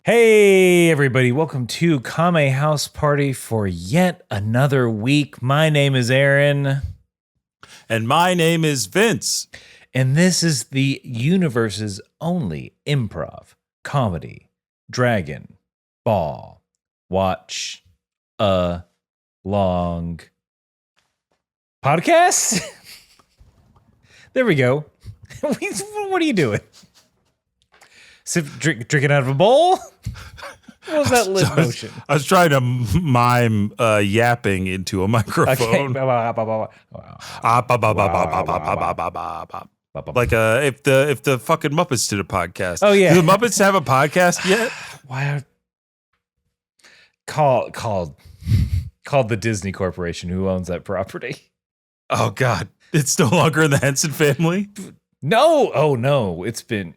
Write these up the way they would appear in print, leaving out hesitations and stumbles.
Hey, everybody. Welcome to Kame House Party for yet another week. My name is Aaron. And my name is Vince. And this is the universe's only improv, comedy, dragon, ball, watch, long podcast. There we go. What are you doing? Drinking out of a bowl? What was that lip motion? I was trying to mime yapping into a microphone. Okay. Like if the fucking Muppets did a podcast. Oh yeah. Do the Muppets have a podcast yet? Why called the Disney Corporation, who owns that property? Oh God. It's no longer in the Henson family? No. Oh no. It's been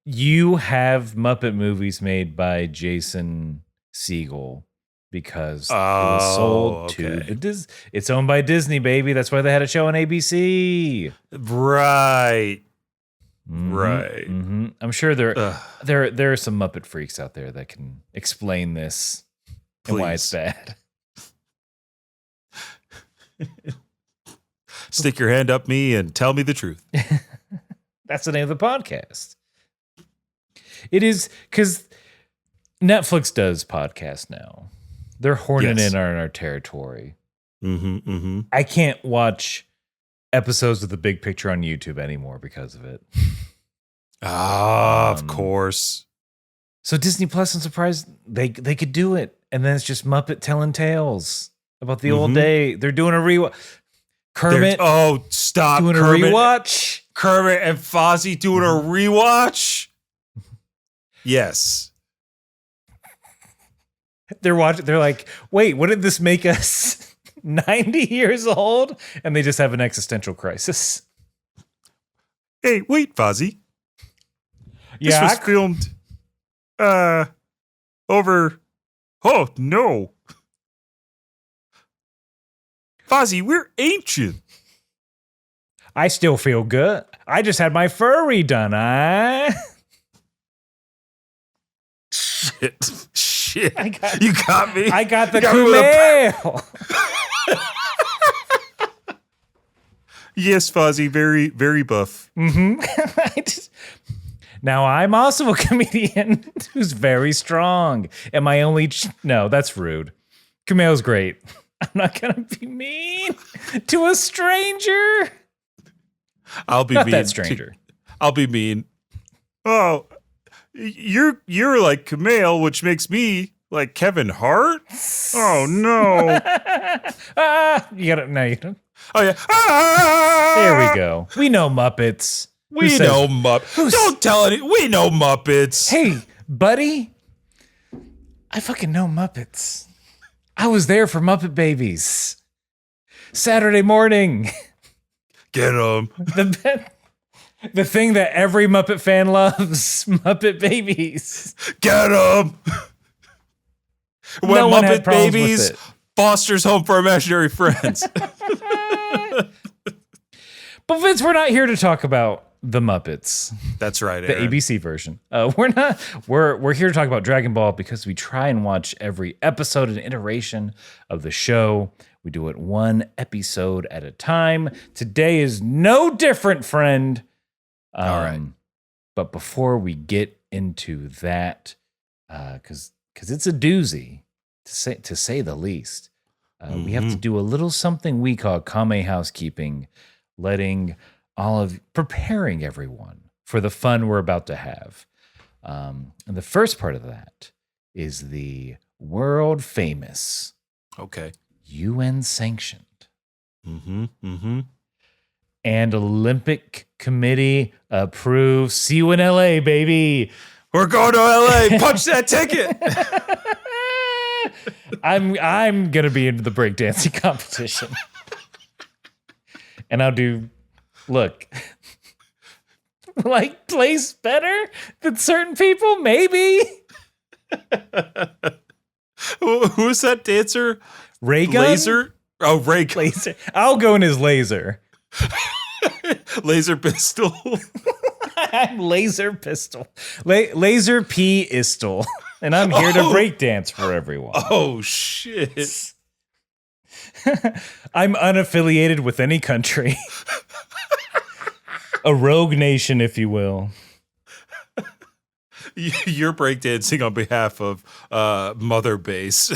you have Muppet movies made by Jason Segel because it was sold to the Disney. It's owned by Disney, baby. That's why they had a show on ABC. Right. Mm-hmm, right. Mm-hmm. I'm sure there are some Muppet freaks out there that can explain this and why it's bad. Stick your hand up me and tell me the truth. That's the name of the podcast. It is because Netflix does podcasts now. They're horning in our territory. Mm-hmm, mm-hmm. I can't watch episodes of The Big Picture on YouTube anymore because of it. Of course. So Disney Plus, I'm surprised they could do it. And then it's just Muppet telling tales about the old day. They're doing a rewatch. Kermit. Stop. Doing Kermit, a rewatch. Kermit and Fozzie doing a rewatch. Yes. They're watching. They're like, wait, what did this make us 90 years old? And they just have an existential crisis. Hey, wait, Fozzie. This Yeah. was filmed over. Oh, no. Fozzie, we're ancient. I still feel good. I just had my fur redone. Shit. You got me. I got the Kame. Yes, Fozzie, very, very buff. Mm-hmm. Now I'm also a comedian who's very strong. Am I only? No, that's rude. Kame's great. I'm not gonna be mean to a stranger. I'll be not mean. That stranger. I'll be mean. Oh, you're like Kame, which makes me like Kevin Hart. Oh no! You gotta no. You don't. Oh yeah. There we go. We know Muppets. We know Muppets. Don't tell any. We know Muppets. Hey, buddy. I fucking know Muppets. I was there for Muppet Babies. Saturday morning. Get them. The thing that every Muppet fan loves, Muppet Babies. Get them. When No one Muppet had problems Babies with it. fosters home for imaginary friends. But Vince, we're not here to talk about the Muppets. That's right, The Aaron. ABC version. We're not. We're here to talk about Dragon Ball because we try and watch every episode and iteration of the show. We do it one episode at a time. Today is no different, friend. All right. But before we get into that, because it's a doozy to say the least, we have to do a little something we call Kame housekeeping, preparing everyone for the fun we're about to have. And the first part of that is the world famous, UN sanctioned, and Olympic Committee approved. See you in LA, baby. We're going to LA. Punch that ticket. I'm gonna be into the breakdancing competition. And I'll do, look, like place better than certain people, maybe. Who's that dancer? Ray gun? Laser? Oh, Ray gun. Laser. I'll go in his laser. Laser pistol. I'm Laser Pistol. Laser P Istel. And I'm here to breakdance for everyone. Oh, shit. I'm unaffiliated with any country. A rogue nation, if you will. You're breakdancing on behalf of Mother Base.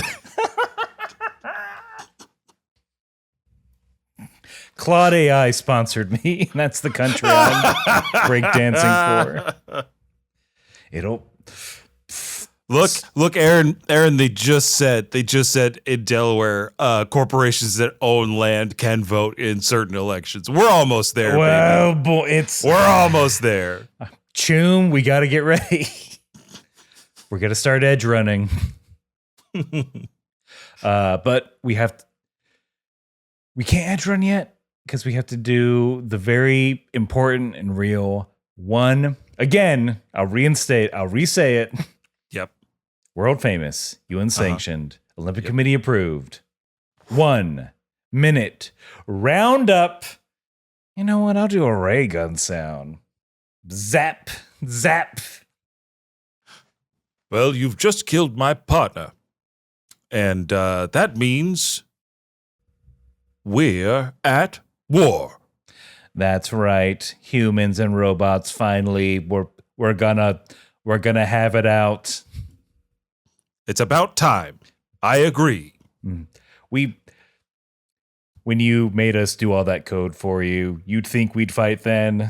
Claude AI sponsored me. And that's the country I'm breakdancing for. It'll... Look, Aaron, they just said in Delaware, corporations that own land can vote in certain elections. We're almost there, well, baby. Boy, we're almost there. Choom, we got to get ready. We're going to start edge running. But we can't edge run yet because we have to do the very important and real one. Again, I'll re-say it. Yep. World famous, UN sanctioned, Olympic Committee approved. 1 minute roundup. You know what? I'll do a ray gun sound. Zap, zap. Well, you've just killed my partner. And that means we're at war. That's right. Humans and robots finally we're gonna have it out. It's about time. I agree. When you made us do all that code for you, you'd think we'd fight then.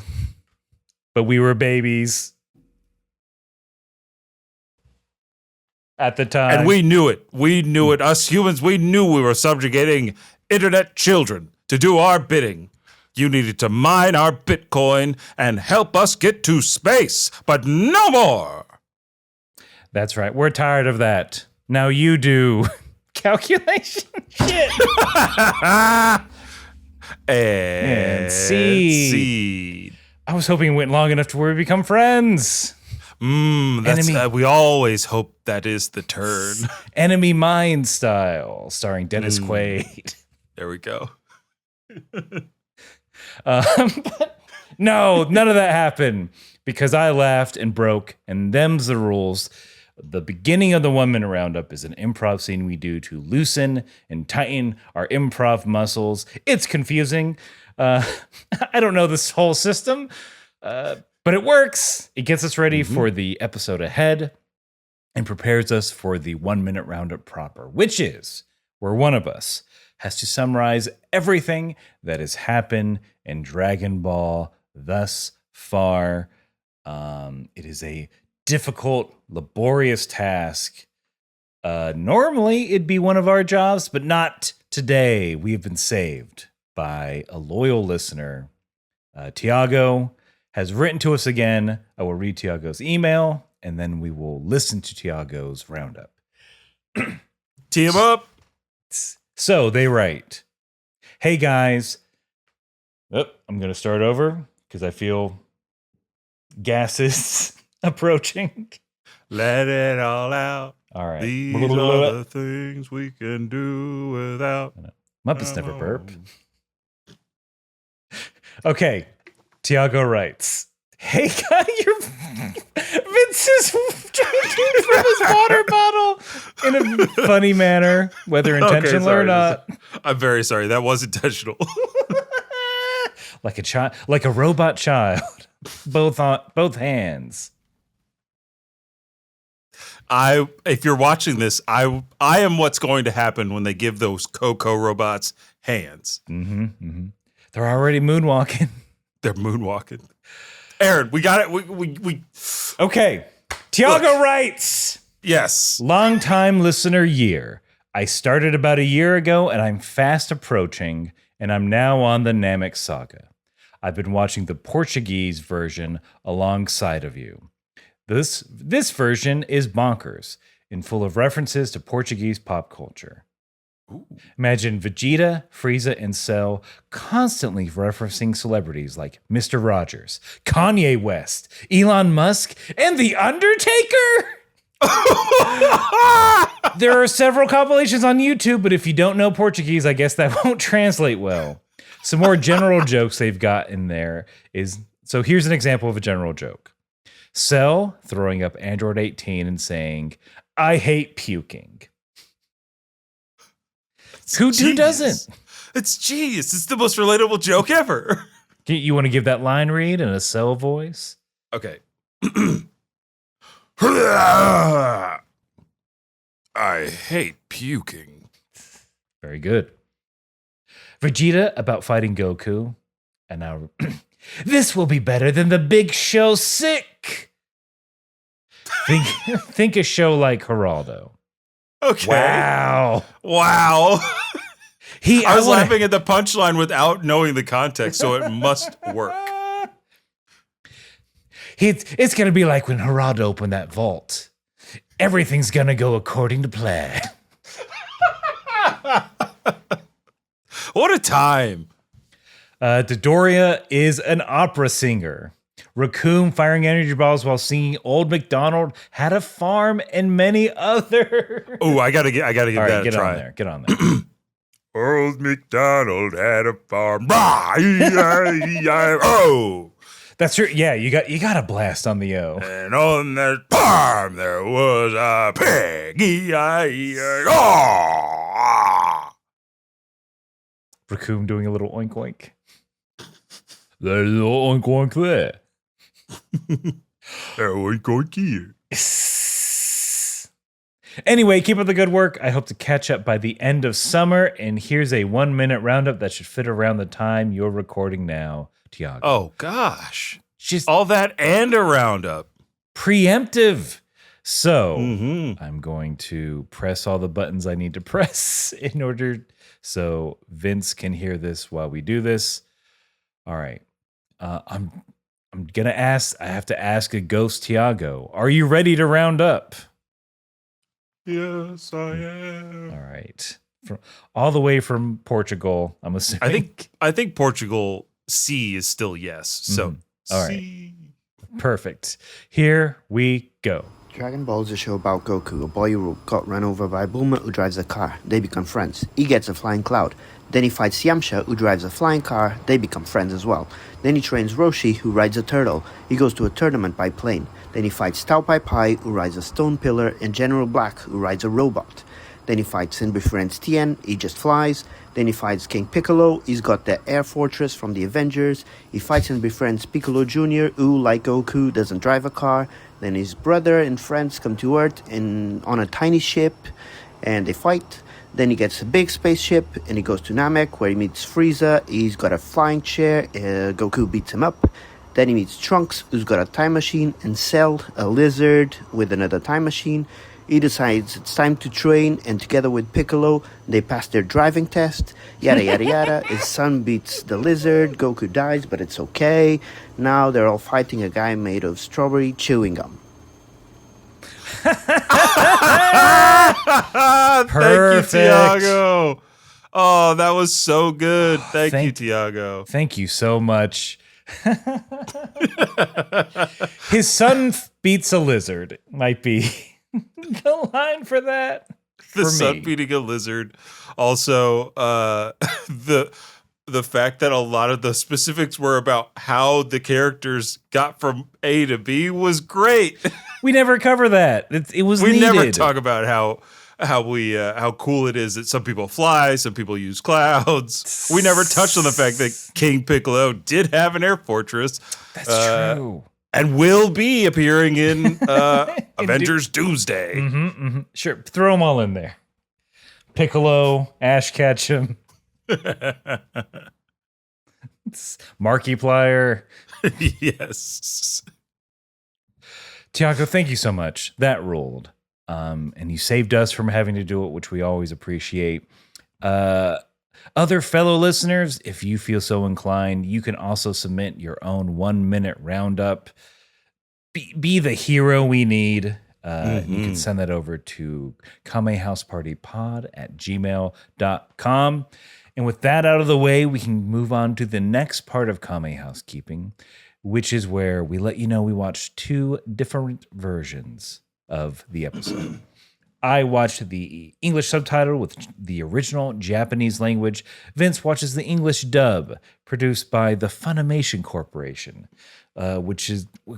But we were babies at the time. And we knew it. We knew it. Us humans, we knew we were subjugating internet children to do our bidding. You needed to mine our Bitcoin and help us get to space, but no more. That's right. We're tired of that. Now you do calculation shit. and seed. I was hoping it went long enough to where we become friends. We always hope that is the turn. Enemy Mine style, starring Dennis Quaid. There we go. No, none of that happened because I laughed and broke, and them's the rules. The beginning of the 1 minute roundup is an improv scene we do to loosen and tighten our improv muscles. It's confusing. I don't know this whole system, but it works. It gets us ready for the episode ahead and prepares us for the 1 minute roundup proper, which is where one of us has to summarize everything that has happened in Dragon Ball thus far. It is a difficult, laborious task. Normally, it'd be one of our jobs, but not today. We have been saved by a loyal listener. Tiago has written to us again. I will read Tiago's email, and then we will listen to Tiago's roundup. Tee him up. So they write, "Hey guys." I'm going to start over because I feel gases approaching. Let it all out. All right. These are the things we can do without. Muppets never burp. Okay. Tiago writes, "Hey guy, Vince is drinking from his water bottle in a funny manner, whether intentional or not." I'm very sorry. That was intentional. Like a child, like a robot child, both hands. If you're watching this, I am what's going to happen when they give those Coco robots hands. They're already moonwalking. They're moonwalking. Aaron, we got it. We Okay. Tiago writes, yes. Long-time listener year. I started about a year ago, and I'm fast approaching, and I'm now on the Namek saga. I've been watching the Portuguese version alongside of you. This version is bonkers and full of references to Portuguese pop culture. Ooh. Imagine Vegeta, Frieza, and Cell constantly referencing celebrities like Mr. Rogers, Kanye West, Elon Musk, and The Undertaker. There are several compilations on YouTube, but if you don't know Portuguese, I guess that won't translate well. Some more general jokes they've got in there is So here's an example of a general joke. Cell throwing up Android 18 and saying, I hate puking. Who doesn't? It's genius. It's the most relatable joke ever. You want to give that line read in a Cell voice? Okay. I hate puking. Very good. Vegeta about fighting Goku. And now, this will be better than the big show sick. Think a show like Geraldo. Okay. Wow. I was laughing at the punchline without knowing the context, so it must work. It's going to be like when Geraldo opened that vault. Everything's going to go according to plan. What a time. Dodoria is an opera singer. Raccoon firing energy balls while singing Old MacDonald had a farm and many other. Oh, I gotta give All that right, a try. Get on there. Old MacDonald had a farm. Oh, That's your you got a blast on the O. and on that farm there was a pig. Oh. Raccoon doing a little oink oink. There's a little oink oink there. Oink oink here. Anyway, keep up the good work. I hope to catch up by the end of summer. And here's a 1 minute roundup that should fit around the time you're recording now, Tiago. Oh gosh, Just all that and a roundup. preemptive. So Mm-hmm. I'm going to press all the buttons I need to press in order so Vince can hear this while we do this. All right. I'm gonna ask. I have to ask a ghost Tiago. Are you ready to round up? Yes, I am. All right. All the way from Portugal, I'm assuming. I think Portugal C is still yes. So All right. C. Perfect. Here we go. Dragon Ball is a show about Goku, a boy who got run over by Bulma who drives a car. They become friends. He gets a flying cloud. Then he fights Yamcha who drives a flying car. They become friends as well. Then he trains Roshi who rides a turtle. He goes to a tournament by plane. Then he fights Tao Pai Pai who rides a stone pillar and General Black who rides a robot. Then he fights and befriends Tien, he just flies. Then he fights King Piccolo, he's got the air fortress from the Avengers. He fights and befriends Piccolo Jr., who, like Goku, doesn't drive a car. Then his brother and friends come to Earth on a tiny ship, and they fight. Then he gets a big spaceship, and he goes to Namek, where he meets Frieza. He's got a flying chair, Goku beats him up. Then he meets Trunks, who's got a time machine, and Cell, a lizard with another time machine. He decides it's time to train, and together with Piccolo, they pass their driving test. Yada, yada, yada. His son beats the lizard. Goku dies, but it's okay. Now they're all fighting a guy made of strawberry chewing gum. Thank you, Tiago. Oh, that was so good. Thank you, Tiago. Thank you so much. His son beats a lizard might be the line for that. The sun beating a lizard. Also, the fact that a lot of the specifics were about how the characters got from A to B was great. We never cover that. It was We needed. never talk about how cool it is that some people fly, some people use clouds. We never touched on the fact that King Piccolo did have an air fortress. That's true. And will be appearing in Avengers Doomsday. Sure, throw them all in there. Piccolo, Ash Ketchum, Markiplier. Yes. Tiago, thank you so much. That ruled. And you saved us from having to do it, which we always appreciate. Other fellow listeners, if you feel so inclined, you can also submit your own 1 minute roundup. Be the hero we need. You can send that over to kamehousepartypod@gmail.com. And with that out of the way, we can move on to the next part of Kame Housekeeping, which is where we let you know we watched 2 different versions of the episode. I watched the English subtitle with the original Japanese language. Vince watches the English dub produced by the Funimation Corporation, which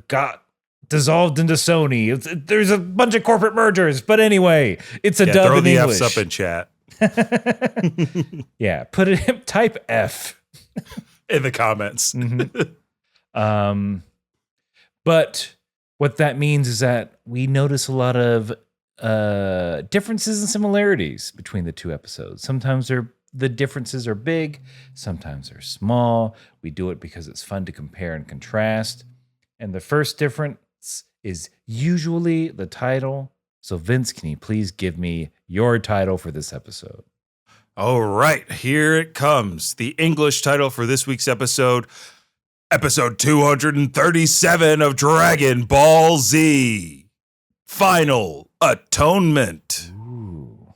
got dissolved into Sony. There's a bunch of corporate mergers, but anyway, it's a dub throw in the English. F's up in chat. Yeah, put it. Type F in the comments. But what that means is that we notice a lot of differences and similarities between the two episodes. Sometimes the differences are big, sometimes they're small. We do it because it's fun to compare and contrast. And the first difference is usually the title. So Vince, can you please give me your title for this episode? All right, here it comes. The English title for this week's episode 237 of Dragon Ball Z. Final Atonement. Ooh.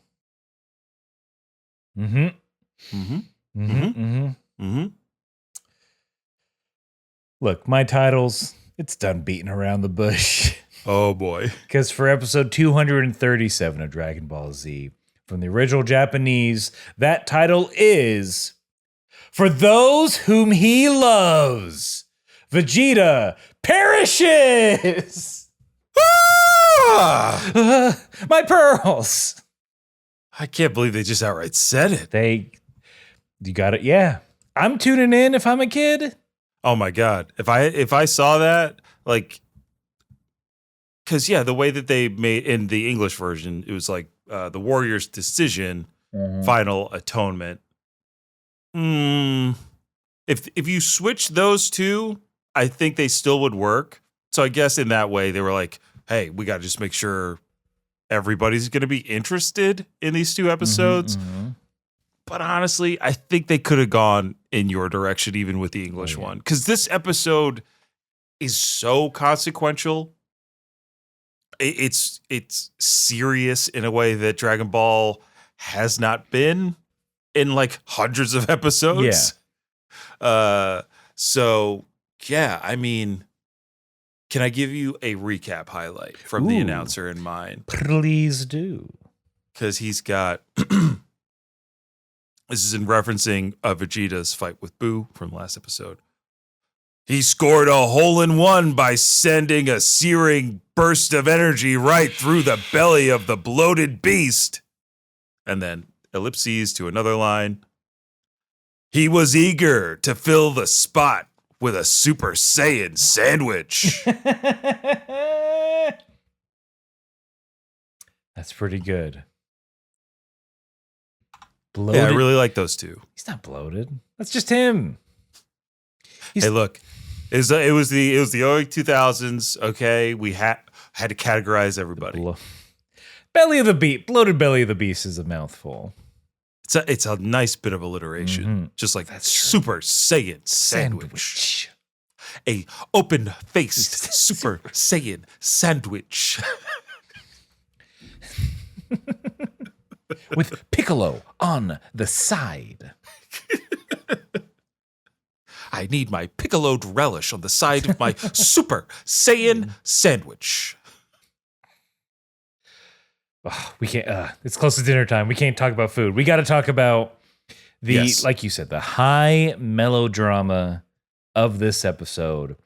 Look, my titles, it's done beating around the bush. Oh boy. Because for episode 237 of Dragon Ball Z, from the original Japanese, that title is For Those Whom He Loves, Vegeta Perishes! My pearls! I can't believe they just outright said it. You got it, yeah. I'm tuning in if I'm a kid. Oh my God. If I saw that, like, because the way that they made in the English version, it was like the Warrior's decision, Final Atonement. If you switch those two, I think they still would work. So I guess in that way they were like, hey, we got to just make sure everybody's going to be interested in these two episodes. But honestly, I think they could have gone in your direction even with the English one, because this episode is so consequential. It's serious in a way that Dragon Ball has not been in like hundreds of episodes. So I mean, can I give you a recap highlight from the announcer in mind? Please do. Because he's got this is in referencing Vegeta's fight with Boo from the last episode. He scored a hole-in-one by sending a searing burst of energy right through the belly of the bloated beast. And then ellipses to another line. He was eager to fill the spot with a Super Saiyan sandwich. That's pretty good. Bloated. Yeah, I really like those two. He's not bloated. That's just him. Hey, look, it was the early 2000s. Okay, we had to categorize everybody. Belly of the beast, bloated belly of the beast is a mouthful. It's a nice bit of alliteration, just like that Super Saiyan sandwich. A open-faced Super Saiyan sandwich. With Piccolo on the side. I need my piccoloed relish on the side of my Super Saiyan sandwich. Oh, we can't. It's close to dinner time. We can't talk about food. We got to talk about like you said, the high melodrama of this episode.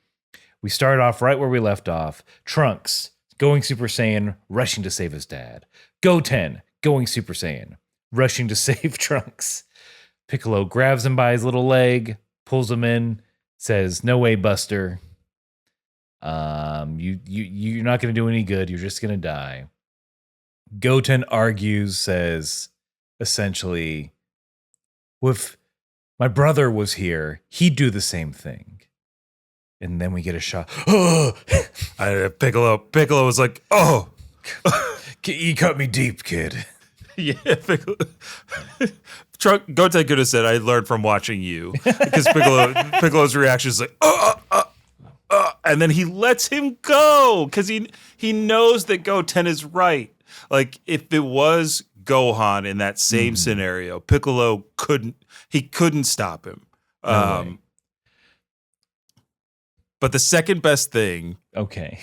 We start off right where we left off. Trunks going Super Saiyan, rushing to save his dad. Goten going Super Saiyan, rushing to save Trunks. Piccolo grabs him by his little leg, pulls him in, says, "No way, Buster. You're not going to do any good. You're just going to die." Goten argues, says, essentially, if my brother was here, he'd do the same thing. And then we get a shot. Piccolo was like, "Oh, you cut me deep, kid." Yeah, Piccolo. Goten could have said, "I learned from watching you," because Piccolo's reaction is like, and then he lets him go because he knows that Goten is right. Like, if it was Gohan in that same scenario, Piccolo couldn't stop him. No but the second best thing, okay,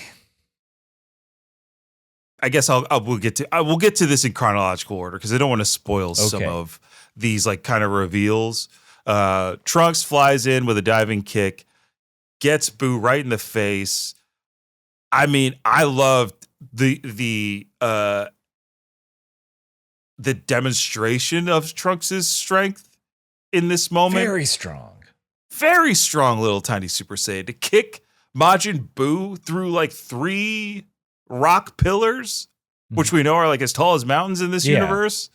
I guess we'll get to this in chronological order because I don't want to spoil some of these like kind of reveals. Trunks flies in with a diving kick, gets Boo right in the face. I mean, I loved the demonstration of Trunks' strength in this moment. Very strong little tiny Super Saiyan to kick Majin Buu through like 3 rock pillars, which we know are like as tall as mountains in this universe.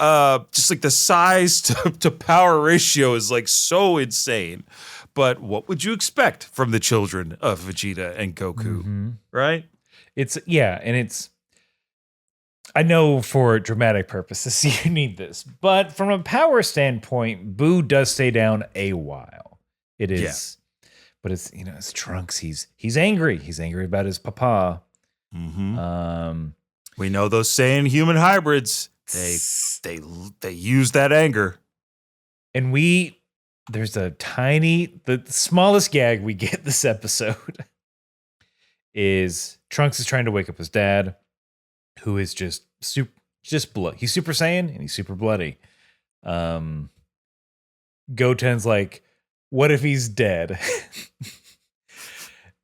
Just like the size to power ratio is like so insane. But what would you expect from the children of Vegeta and Goku, right? I know for dramatic purposes you need this, but from a power standpoint, Boo does stay down a while. It is, but it's it's Trunks. He's angry. He's angry about his papa. We know those Saiyan human hybrids. They use that anger, and there's the smallest gag we get this episode is Trunks is trying to wake up his dad, who is just blood. He's Super Saiyan and he's super bloody. Goten's like, what if he's dead?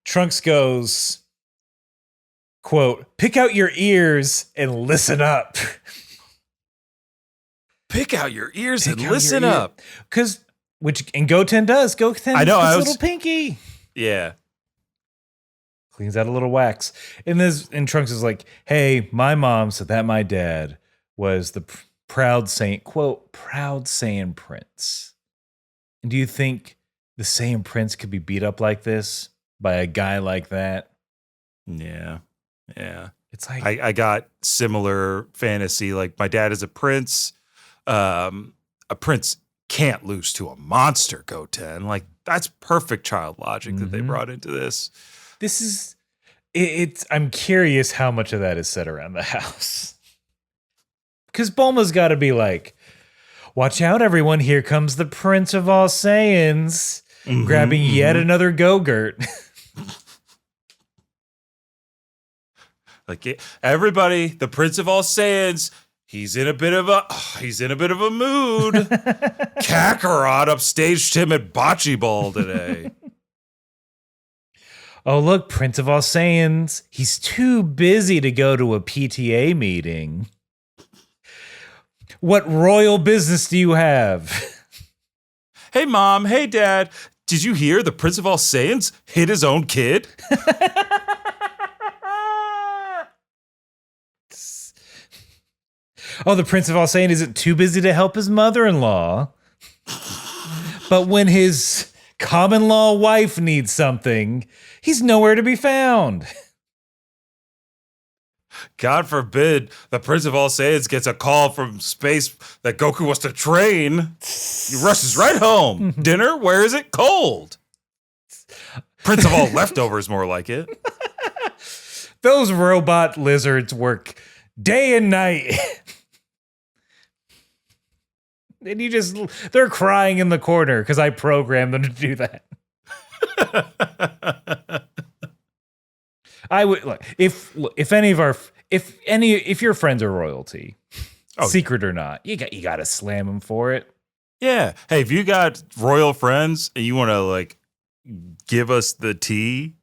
Trunks goes, quote, pick out your ears and listen up. Pick out your ears and listen up. And Goten does. Goten I know, his little pinky. Yeah. Cleans out a little wax. And Trunks is like, hey, my mom said that my dad was the proud Saiyan, quote, proud Saiyan prince. And do you think the Saiyan prince could be beat up like this by a guy like that? Yeah. Yeah. It's like I got similar fantasy. Like my dad is a prince. A prince can't lose to a monster, Goten. Like that's perfect child logic that they brought into this. This is I'm curious how much of that is said around the house. Because Bulma's got to be like, watch out, everyone. Here comes the Prince of all Saiyans, grabbing yet another Go-Gurt. Like everybody, the Prince of all Saiyans, he's in a bit of a mood. Kakarot upstaged him at Bocce Ball today. Oh, look, Prince of all Saiyans. He's too busy to go to a PTA meeting. What royal business do you have? Hey, Mom. Hey, Dad. Did you hear the Prince of all Saiyans hit his own kid? Oh, the Prince of all Saiyans isn't too busy to help his mother-in-law. But when his common law wife needs something, he's nowhere to be found. God forbid the Prince of all Saiyans gets a call from space that Goku wants to train. He rushes right home. Dinner? Where is it? Cold. Prince of all leftovers, more like it. Those robot lizards work day and night. And they're crying in the corner because I programmed them to do that. I would look if your friends are royalty, secret or not, you got to slam them for it. Yeah. Hey, if you got royal friends and you want to like give us the tea,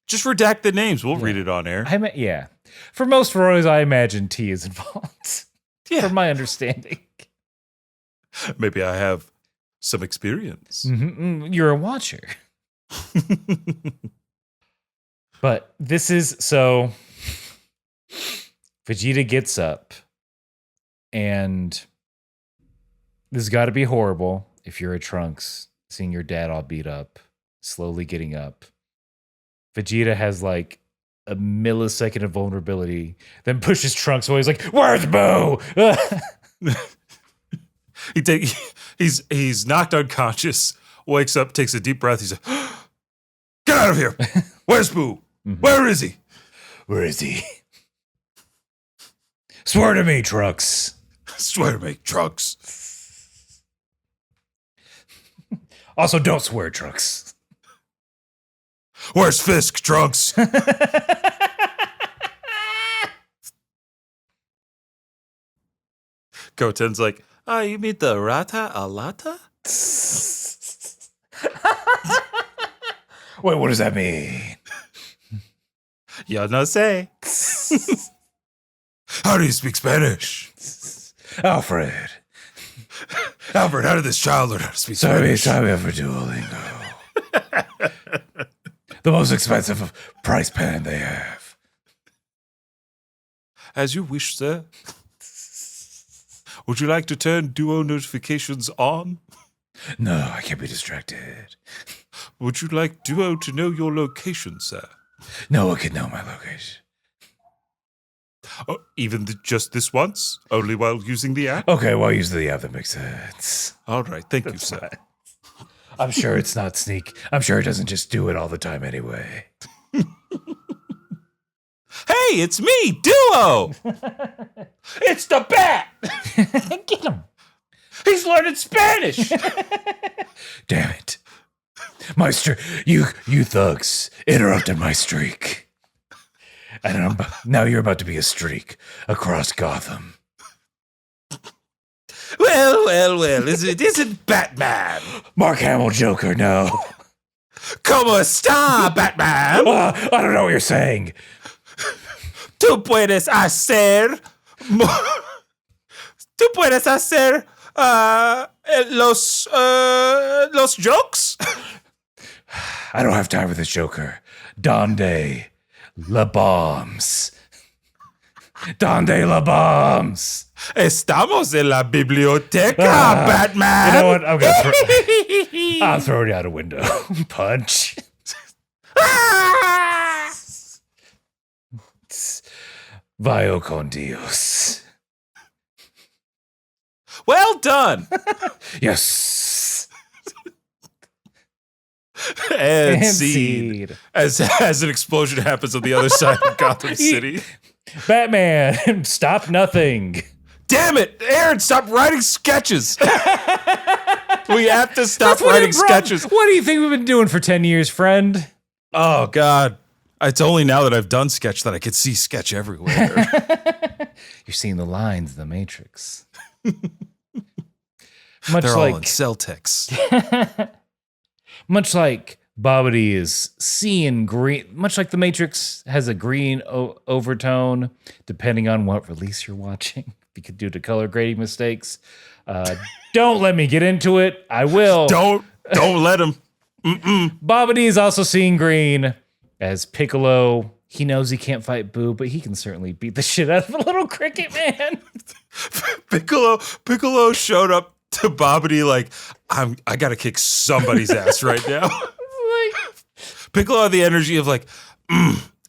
just redact the names. We'll read it on air. Yeah. For most royals, I imagine tea is involved. Yeah. From my understanding. Maybe I have some experience. You're a watcher. But this is so Vegeta gets up, and this has got to be horrible if you're a Trunks, seeing your dad all beat up, slowly getting up. Vegeta has like a millisecond of vulnerability, then pushes Trunks away. He's like, "Where's Boo?" He's knocked unconscious, wakes up, takes a deep breath. He's like, "Get out of here! Where's Boo? Where is he? Where is he? Swear to me, Trunks. Swear to me, Trunks. Also, don't swear, Trunks. Where's Fisk, Trunks?" Goten's like, you mean the Rata Alata? Wait, what does that mean? Yo no sé. How do you speak Spanish? Alfred. Albert, how did this child learn how to speak Spanish? Sign me up for Duolingo. The most expensive price pen they have. As you wish, sir. Would you like to turn Duo notifications on? No, I can't be distracted. Would you like Duo to know your location, sir? No one can know my location. Oh, even just this once? Only while using the app? Okay, well, use the app. That makes sense. All right, thank you, sir. I'm sure it's not sneak. I'm sure it doesn't just do it all the time anyway. Hey, it's me, Duo! It's the bat! Get him. He's learning Spanish! Damn it. My you thugs interrupted my streak. And now you're about to be a streak across Gotham. Well, it isn't Batman. Mark Hamill Joker, no. ¿Cómo está, Batman? I don't know what you're saying. Tú puedes hacer los jokes? I don't have time for this Joker. Donde la bombs. Donde la bombs. Estamos en la biblioteca, Batman. You know what? I'll throw it out a window. Punch. Vio con Dios. Well done. Yes. And seed. As an explosion happens on the other side of Gotham City. Batman, stop nothing. Damn it, Aaron, stop writing sketches. We have to stop writing sketches. What do you think we've been doing for 10 years, friend? Oh, God. It's only now that I've done sketch that I could see sketch everywhere. You're seeing the lines of the Matrix. They're all in cell text. Much like Babee is seeing green, much like the Matrix has a green overtone, depending on what release you're watching. You could due to color grading mistakes. Don't let me get into it. I will. Don't let him. Babee is also seeing green as Piccolo. He knows he can't fight Boo, but he can certainly beat the shit out of a little cricket man. Piccolo showed up to Babee like, I gotta kick somebody's ass right now. Piccolo had the energy of like,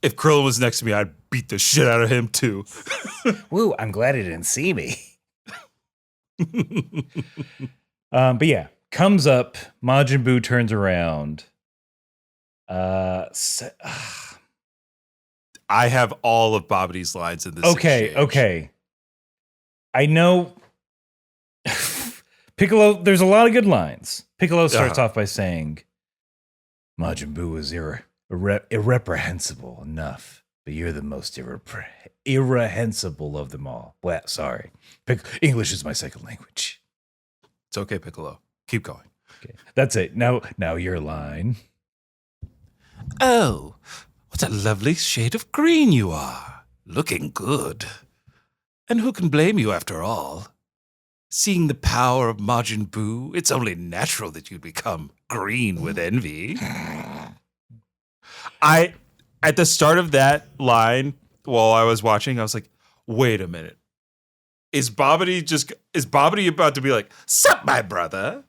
if Krillin was next to me, I'd beat the shit out of him too. Woo, I'm glad he didn't see me. But yeah, comes up, Majin Buu turns around. I have all of Babee's lines in this exchange. Okay. I know Piccolo, there's a lot of good lines. Piccolo starts off by saying, Majin Buu is irreprehensible enough, but you're the most irrehensible of them all. Well, sorry. English is my second language. It's okay, Piccolo. Keep going. Okay. That's it. Now your line. Oh, what a lovely shade of green you are. Looking good. And who can blame you after all? Seeing the power of Majin Buu, it's only natural that you'd become green with envy. At the start of that line, while I was watching, I was like, wait a minute. Is Babee about to be like, sup, my brother?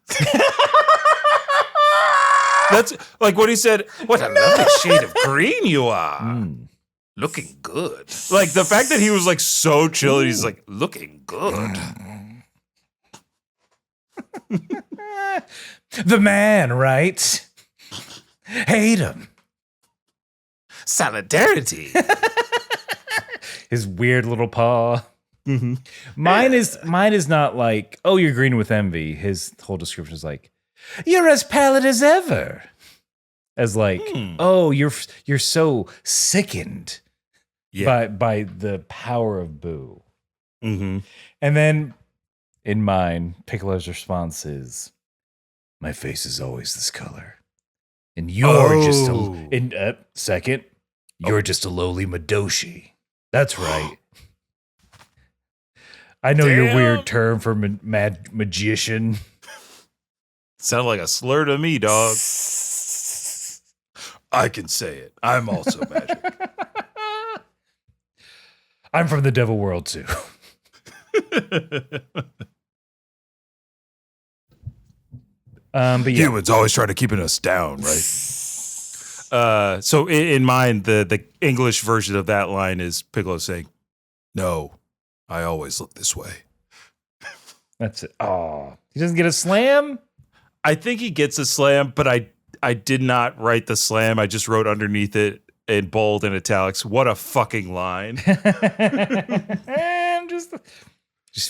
That's like what he said, what a lovely shade of green you are. Looking good. Like the fact that he was like so chill, he's like, looking good. The man, right? Hate him. Solidarity. His weird little paw. Mm-hmm. Mine is not like, oh, you're green with envy. His whole description is like, you're as pallid as ever. As like, oh, you're so sickened by the power of Boo. Mm-hmm. And then In mine, Piccolo's response is, "My face is always this color. And you're just second, you're just a lowly Madoshi. That's right. I know your weird term for magician. Sounded like a slur to me, dog. I can say it. I'm also magic. I'm from the devil world too." But yeah. Humans always try to keep us down, right? So in mine, the English version of that line is Piccolo saying, "No, I always look this way." That's it. Oh, he doesn't get a slam? I think he gets a slam, but I did not write the slam. I just wrote underneath it in bold and italics, "What a fucking line." I'm just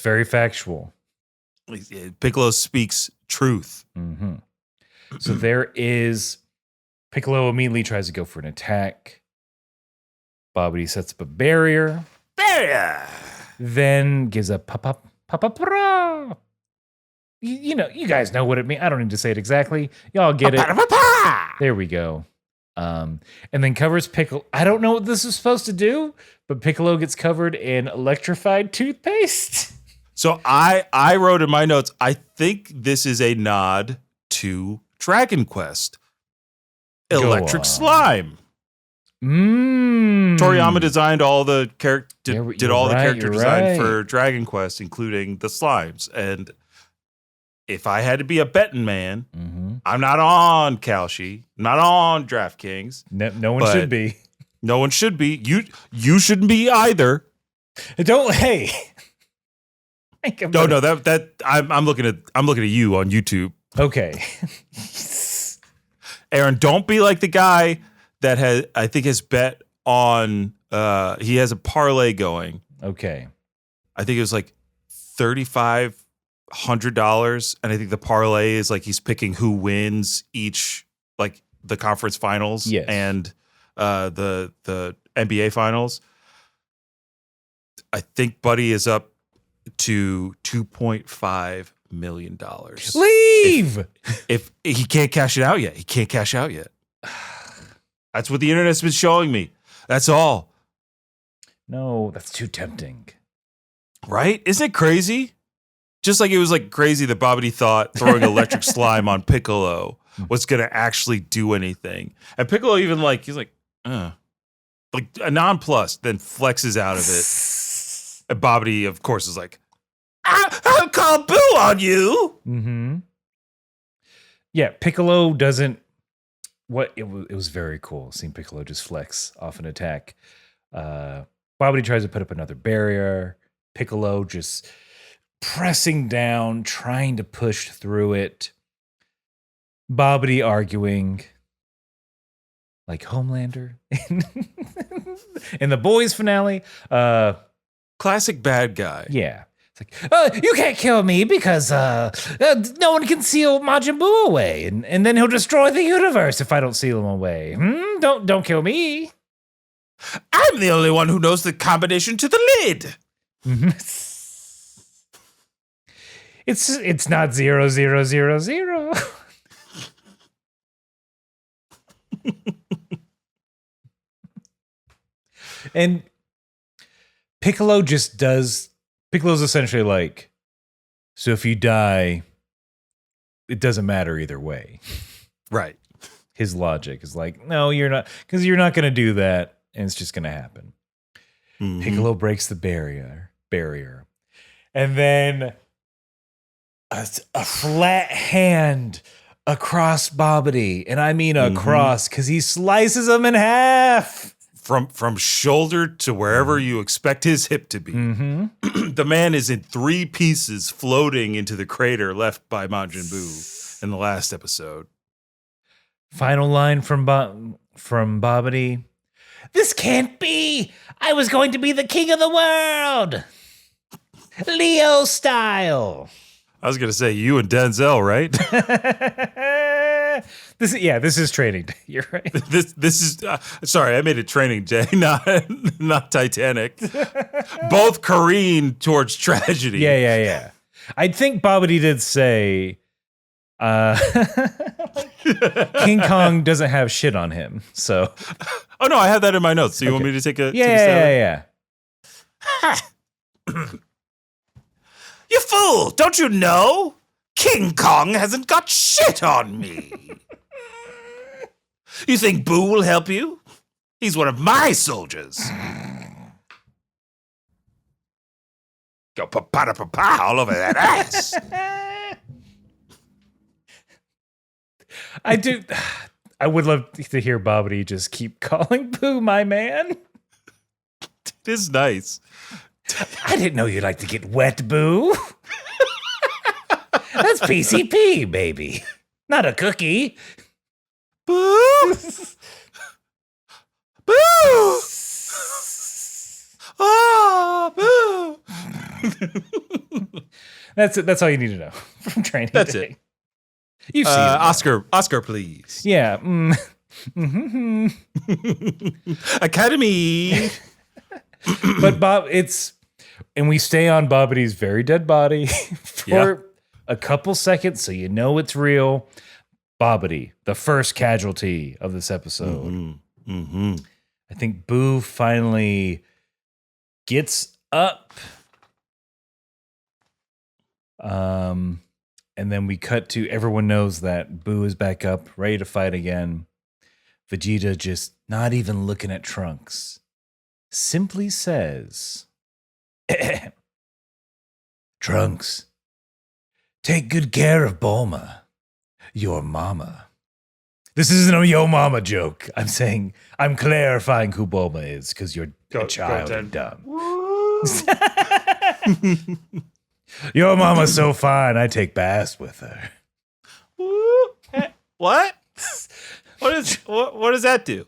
very factual. Piccolo speaks truth. Mm-hmm. So there is Piccolo immediately tries to go for an attack. Babidi sets up a barrier. Barrier. Then gives a pa-pa-pra. You know, you guys know what it means. I don't need to say it exactly. Y'all get it. There we go. And then covers Piccolo. I don't know what this is supposed to do, but Piccolo gets covered in electrified toothpaste. So I wrote in my notes, I think this is a nod to Dragon Quest. Electric slime. Toriyama designed all the character design for Dragon Quest, including the slimes. And if I had to be a betting man, I'm not on Kalshi, not on DraftKings. No one should be. No one should be. You shouldn't be either. Don't. Hey. No. That I'm looking at you on YouTube. Okay. Aaron, don't be like the guy that has bet on. He has a parlay going. Okay. I think it was like $3,500, and I think the parlay is like he's picking who wins each, like the conference finals and the NBA finals. I think Buddy is up to $2.5 million. Leave! If he can't cash it out yet. He can't cash out yet. That's what the internet's been showing me. That's all. No, that's too tempting. Right? Isn't it crazy? Just like it was like crazy that Babidi thought throwing electric slime on Piccolo was going to actually do anything. And Piccolo even he's like a nonplussed, then flexes out of it. And Babidi, of course, is like, I'll call Boo on you. Mm-hmm. Yeah, Piccolo doesn't. It was very cool seeing Piccolo just flex off an attack. Babidi tries to put up another barrier. Piccolo just pressing down, trying to push through it. Babidi arguing like Homelander in the boys finale. Classic bad guy. Yeah. It's like, you can't kill me because no one can seal Majin Buu away, and then he'll destroy the universe if I don't seal him away. Don't kill me. I'm the only one who knows the combination to the lid. It's not 0000. And Piccolo's essentially like, so if you die, it doesn't matter either way. Right. His logic is like, no, you're not, because you're not going to do that, and it's just going to happen. Mm-hmm. Piccolo breaks the barrier, and then a flat hand across Babidi, and I mean across, because he slices him in half. From shoulder to wherever you expect his hip to be. The man is in 3 pieces floating into the crater left by Majin Buu in the last episode. Final line from Babidi. This can't be! I was going to be the king of the world! Leo style! I was going to say, you and Denzel, right? This is Training Day. You're right. This is sorry, I made it Training Day, not Titanic. Both careen towards tragedy. Yeah. I think Babidi did say King Kong doesn't have shit on him. So Oh no, I have that in my notes. So you want me to take a yeah. You fool! Don't you know? King Kong hasn't got shit on me. You think Boo will help you? He's one of my soldiers. Go pa-pa-da-pa-pa all over that ass. I would love to hear Babidi just keep calling Boo my man. It is nice. I didn't know you like to get wet, Boo. That's PCP, baby. Not a cookie. Boo! Boo! Oh, boo! That's it. That's all you need to know from training. That's day. it. You've seen it. Oscar, please. Yeah. Academy. But Bob, and we stay on Babidi's very dead body for a couple seconds so you know it's real. Babidi, the first casualty of this episode. I think Boo finally gets up. And then we cut to everyone knows that Boo is back up, ready to fight again. Vegeta just not even looking at Trunks. Simply says, Trunks, take good care of Bulma, your mama. This isn't a yo mama joke. I'm clarifying who Bulma is because you're a child and dumb. Your mama's so fine, I take baths with her. What? What does that do?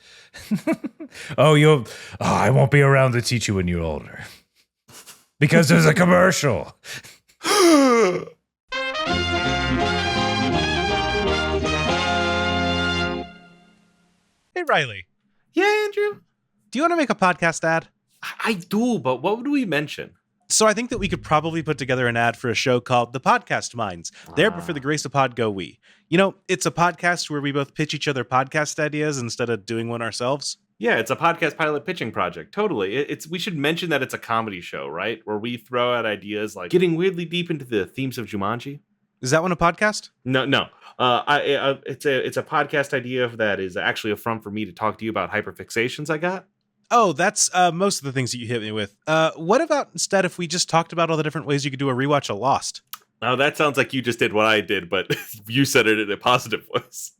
I won't be around to teach you when you're older. Because there's a commercial. Hey, Riley, Yeah, Andrew. do you want to make a podcast ad? I do, but what would we mention? So I think that we could probably put together an ad for a show called The Podcast Minds. There, but for the grace of pod, go we. You know, it's a podcast where we both pitch each other podcast ideas instead of doing one ourselves. Yeah, it's a podcast pilot pitching project. Totally. We should mention that it's a comedy show, right? Where we throw out ideas like getting weirdly deep into the themes of Jumanji. Is that one a podcast? No. It's a podcast idea that is actually a front for me to talk to you about hyperfixations I got. Oh, that's most of the things that you hit me with. What about instead if we just talked about all the different ways you could do a rewatch of Lost? Now that sounds like you just did what I did, but you said it in a positive voice.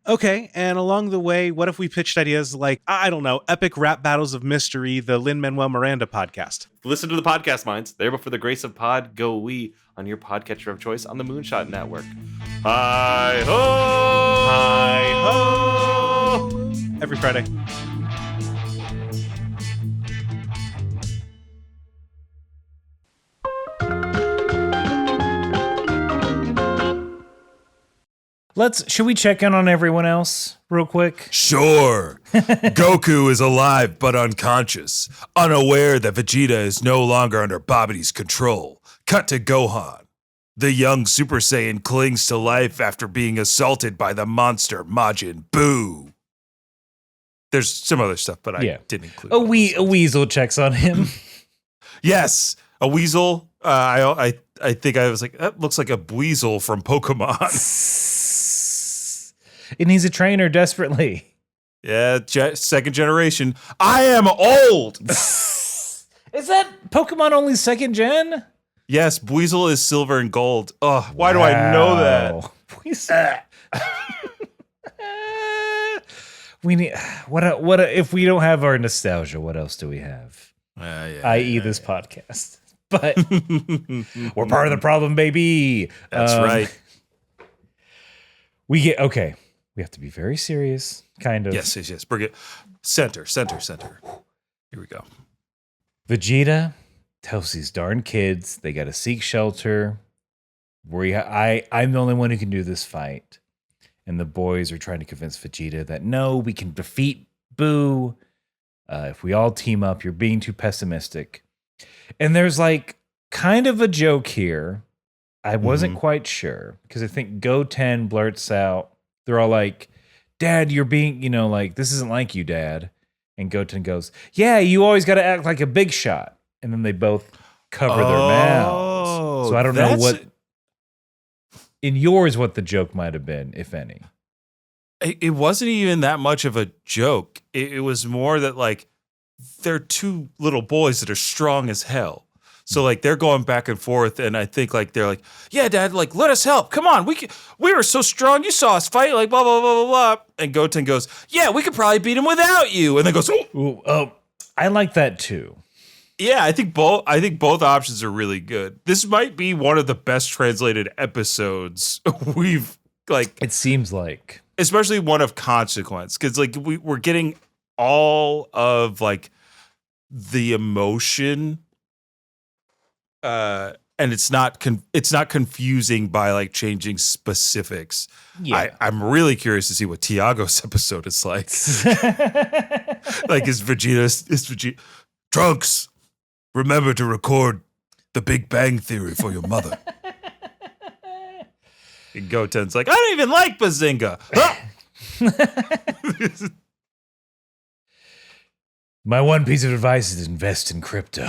Okay, and along the way, what if we pitched ideas like, I don't know, Epic Rap Battles of Mystery, the Lin-Manuel Miranda podcast? Listen to the podcast minds. There, but for the grace of pod, go we on your podcatcher of choice on the Moonshot Network. Hi ho! Hi ho! Every Friday. Should we check in on everyone else real quick? Sure. Goku is alive but unconscious, unaware that Vegeta is no longer under Babidi's control. Cut to Gohan. The young Super Saiyan clings to life after being assaulted by the monster Majin Buu. There's some other stuff, but I didn't include A weasel checks on him. Yes, a weasel. I think I was like, that looks like a Weasel from Pokemon. It needs a trainer desperately. Yeah, second generation. I am old. Is that Pokemon only second gen? Yes, Weasel is silver and gold. Oh, why do I know that? We need what if we don't have our nostalgia? What else do we have? I.e., this podcast. But we're part of the problem, baby. That's right. We have to be very serious, kind of. Yes. Bring it. Center. Here we go. Vegeta tells these darn kids they got to seek shelter. I'm the only one who can do this fight. And the boys are trying to convince Vegeta that no, we can defeat Boo. If we all team up, you're being too pessimistic. And there's like kind of a joke here I wasn't quite sure because I think Goten blurts out, they're all like, Dad, you're being, like, this isn't like you, Dad. And Goten goes, yeah, you always got to act like a big shot. And then they both cover their mouths. So I don't know what, in yours, what the joke might have been, if any. It wasn't even that much of a joke. It was more that, like, they're two little boys that are strong as hell. So, like, they're going back and forth, and I think, like, they're like, yeah, Dad, like, let us help. Come on. We were so strong. You saw us fight, like, blah, blah, blah, blah, blah. And Goten goes, yeah, we could probably beat him without you. And then goes, oh, I like that, too. Yeah, I think both options are really good. This might be one of the best translated episodes we've, like... It seems like. Especially one of consequence, because, like, we're getting all of, like, the emotion... and it's not confusing by, like, changing specifics. Yeah. I'm really curious to see what Tiago's episode is like. Like, is Vegeta Trunks, remember to record the Big Bang Theory for your mother. And Goten's like, I don't even like Bazinga. My one piece of advice is invest in crypto.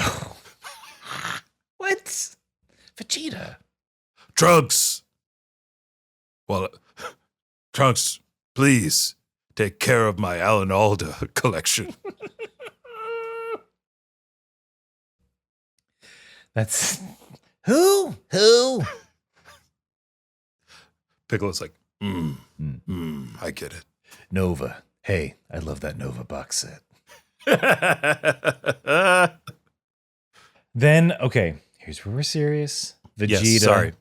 What? Vegeta. Trunks. Well, Trunks, please take care of my Alan Alda collection. That's who? Piccolo's like, I get it. Nova. Hey, I love that Nova box set. Then, okay, here's where we're serious. Vegeta. Yes, sorry.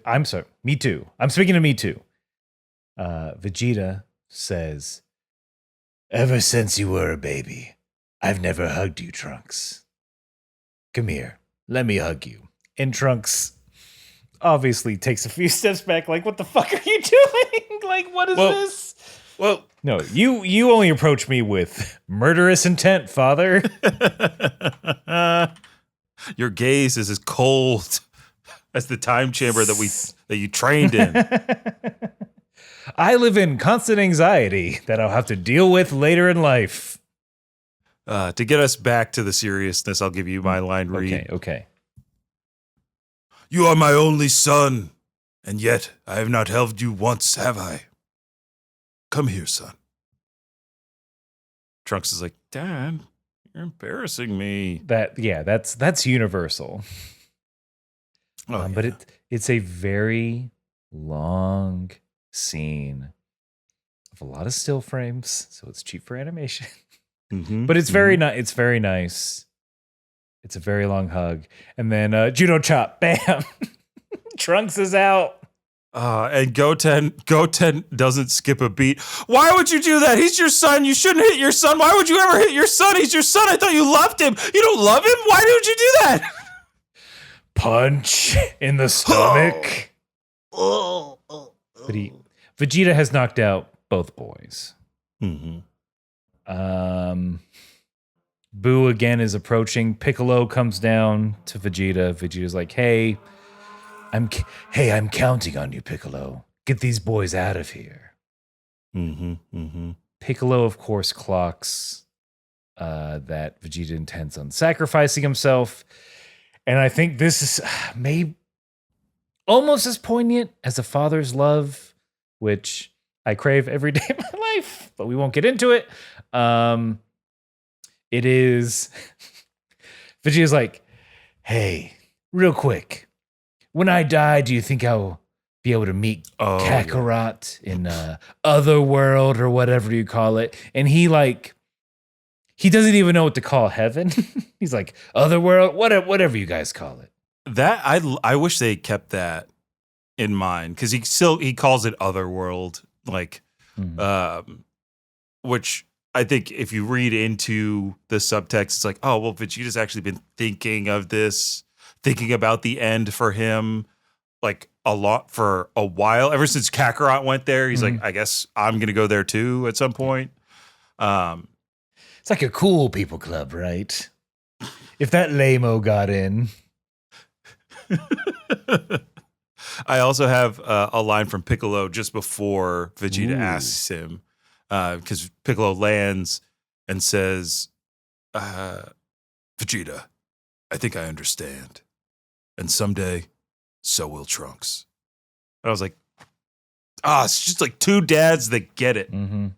I'm sorry. Me too. I'm speaking to me too. Vegeta says, ever since you were a baby, I've never hugged you, Trunks. Come here. Let me hug you. And Trunks obviously takes a few steps back, like, what the fuck are you doing? Like, what is this? Well, no, you only approach me with murderous intent, father. Your gaze is as cold as the time chamber that you trained in. I live in constant anxiety that I'll have to deal with later in life. To get us back to the seriousness, I'll give you my line read. Okay. You are my only son, and yet I have not helped you once, have I? Come here, son. Trunks is like, Dad, you're embarrassing me. That's universal. But it's a very long scene of a lot of still frames, so it's cheap for animation. But it's very nice. It's very nice. It's a very long hug, and then judo chop, bam. Trunks is out. And Goten doesn't skip a beat. Why would you do that? He's your son. You shouldn't hit your son. Why would you ever hit your son? He's your son. I thought you loved him. You don't love him? Why did you do that? Punch in the stomach. But Vegeta has knocked out both boys. Boo again is approaching. Piccolo comes down to Vegeta. Vegeta's like, hey, I'm counting on you, Piccolo. Get these boys out of here. Piccolo, of course, clocks that Vegeta intends on sacrificing himself. And I think this is maybe almost as poignant as a father's love, which I crave every day of my life, but we won't get into it. It is... Vegeta's like, hey, real quick. When I die, do you think I'll be able to meet Kakarot in Otherworld or whatever you call it? And he doesn't even know what to call heaven. He's like, Otherworld, whatever you guys call it. That I wish they kept that in mind, because he calls it Otherworld, like, which I think if you read into the subtext, it's like, oh well, Vegeta's actually been thinking of this. Thinking about the end for him, like, a lot for a while. Ever since Kakarot went there, he's like, I guess I'm going to go there too at some point. It's like a cool people club, right? If that lame-o got in. I also have a line from Piccolo just before Vegeta asks him, because Piccolo lands and says, Vegeta, I think I understand. And someday, so will Trunks. And I was like, it's just like two dads that get it. Mm-hmm.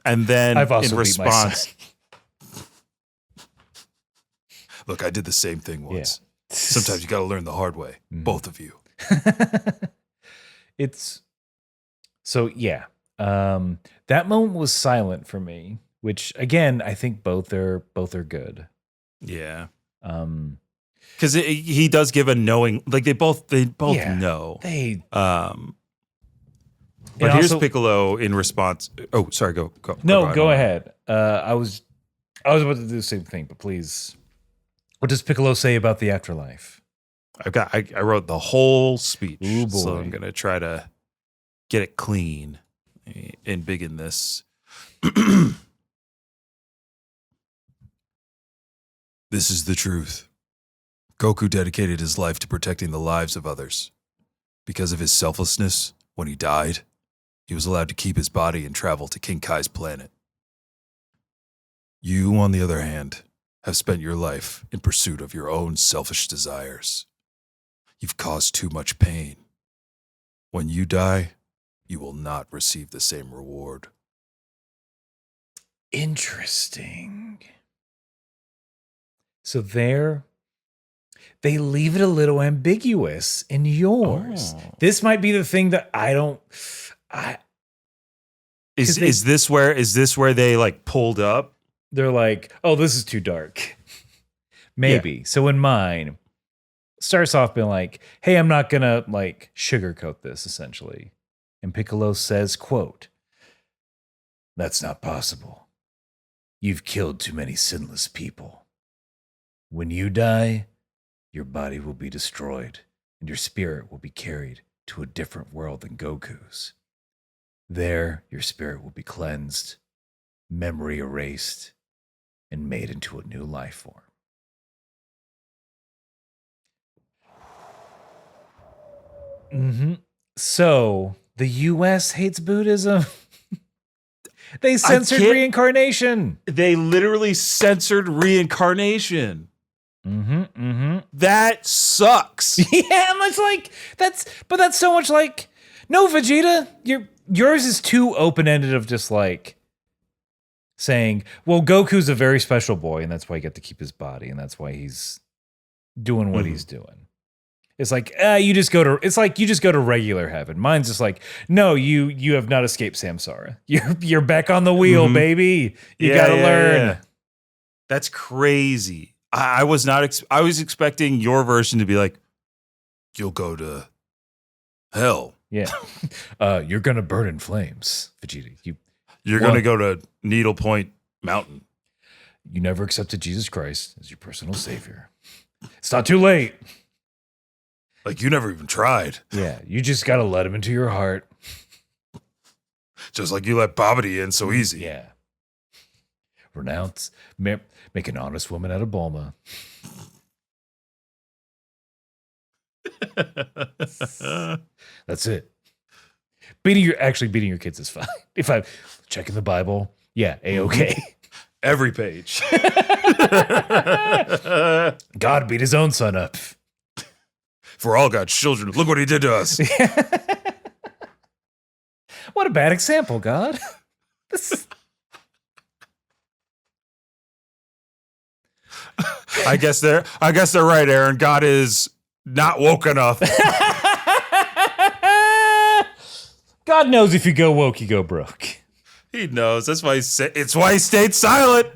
And then I've also in beat my son. response, look, I did the same thing once. Yeah. Sometimes you got to learn the hard way, both of you. It's so yeah. That moment was silent for me, which again I think both are good. Yeah. Because he does give a knowing, like they both know. But here's also, Piccolo in response. Oh, sorry. Go. No, go ahead. I was about to do the same thing, but please. What does Piccolo say about the afterlife? I wrote the whole speech, Ooh, boy. so I'm gonna try to get it clean and big in this. This is the truth. Goku dedicated his life to protecting the lives of others. Because of his selflessness, when he died, he was allowed to keep his body and travel to King Kai's planet. You, on the other hand, have spent your life in pursuit of your own selfish desires. You've caused too much pain. When you die, you will not receive the same reward. Interesting. So they leave it a little ambiguous in yours. Oh. This might be the thing that Is this where they like pulled up? they're like, oh, this is too dark. Maybe. Yeah. So in mine, starts off being like, hey, I'm not gonna like sugarcoat this, essentially. And Piccolo says, quote, that's not possible. You've killed too many sinless people. When you die, your body will be destroyed, and your spirit will be carried to a different world than Goku's. There, your spirit will be cleansed, memory erased, and made into a new life form. Mm-hmm. So, the U.S. hates Buddhism. They censored reincarnation. They literally censored reincarnation. That sucks. Yeah, much like that's so much like, no, Vegeta, yours is too open-ended of just like saying, well, Goku's a very special boy, and that's why he got to keep his body, and that's why he's doing what he's doing. It's like, you just go to regular heaven. Mine's just like, no, you have not escaped samsara. You're back on the wheel, baby. You gotta learn. Yeah. That's crazy. I was not. I was expecting your version to be like, you'll go to hell. Yeah, you're gonna burn in flames, Vegeta. You're gonna go to Needle Point Mountain. You never accepted Jesus Christ as your personal savior. It's not too late. Like, you never even tried. Yeah, you just gotta let him into your heart. Just like you let Babee in so easy. Yeah. Renounce, make an honest woman out of Bulma. That's it. Beating your kids is fine. If I'm checking the Bible, yeah, A-okay. Every page. God beat his own son up. For all God's children, look what he did to us. What a bad example, God. I guess they're right, Aaron. God is not woke enough. God knows if you go woke, you go broke. He knows. That's why it's why he stayed silent.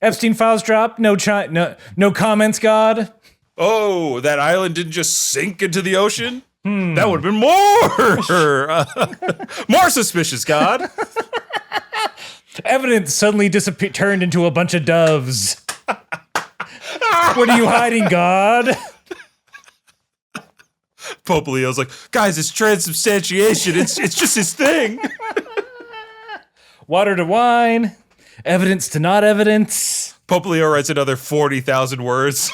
Epstein files dropped. No comments, God. Oh, that island didn't just sink into the ocean? That would have been more suspicious, God. Evidence suddenly turned into a bunch of doves. What are you hiding, God? Pope Leo's like, guys, it's transubstantiation. It's just his thing. Water to wine. Evidence to not evidence. Pope Leo writes another 40,000 words.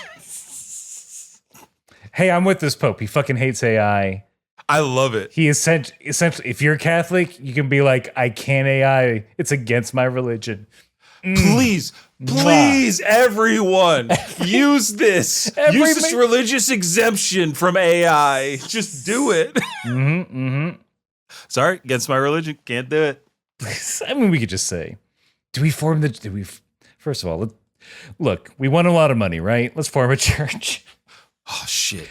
Hey, I'm with this Pope. He fucking hates AI. I love it. He essentially, if you're Catholic, you can be like, I can't AI. It's against my religion. Please, everyone, use this. Use this religious exemption from AI. Just do it. Sorry, against my religion. Can't do it. I mean, we could just say, first of all, look, we won a lot of money, right? Let's form a church. Oh, shit.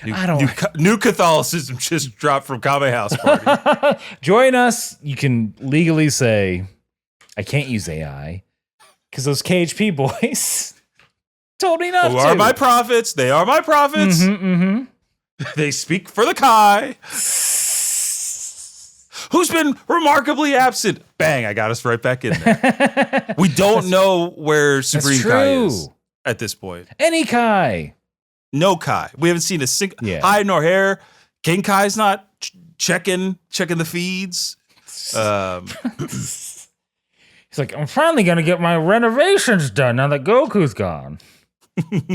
New Catholicism just dropped from Kame House Party. Join us. You can legally say, I can't use AI because those KHP boys told me not to. Who are my prophets? They are my prophets. They speak for the Kai. Who's been remarkably absent. Bang, I got us right back in there. We don't know where Supreme Kai is at this point. Any Kai. No Kai. We haven't seen a single hide nor hair. King Kai's not checking the feeds. He's like, I'm finally going to get my renovations done now that Goku's gone.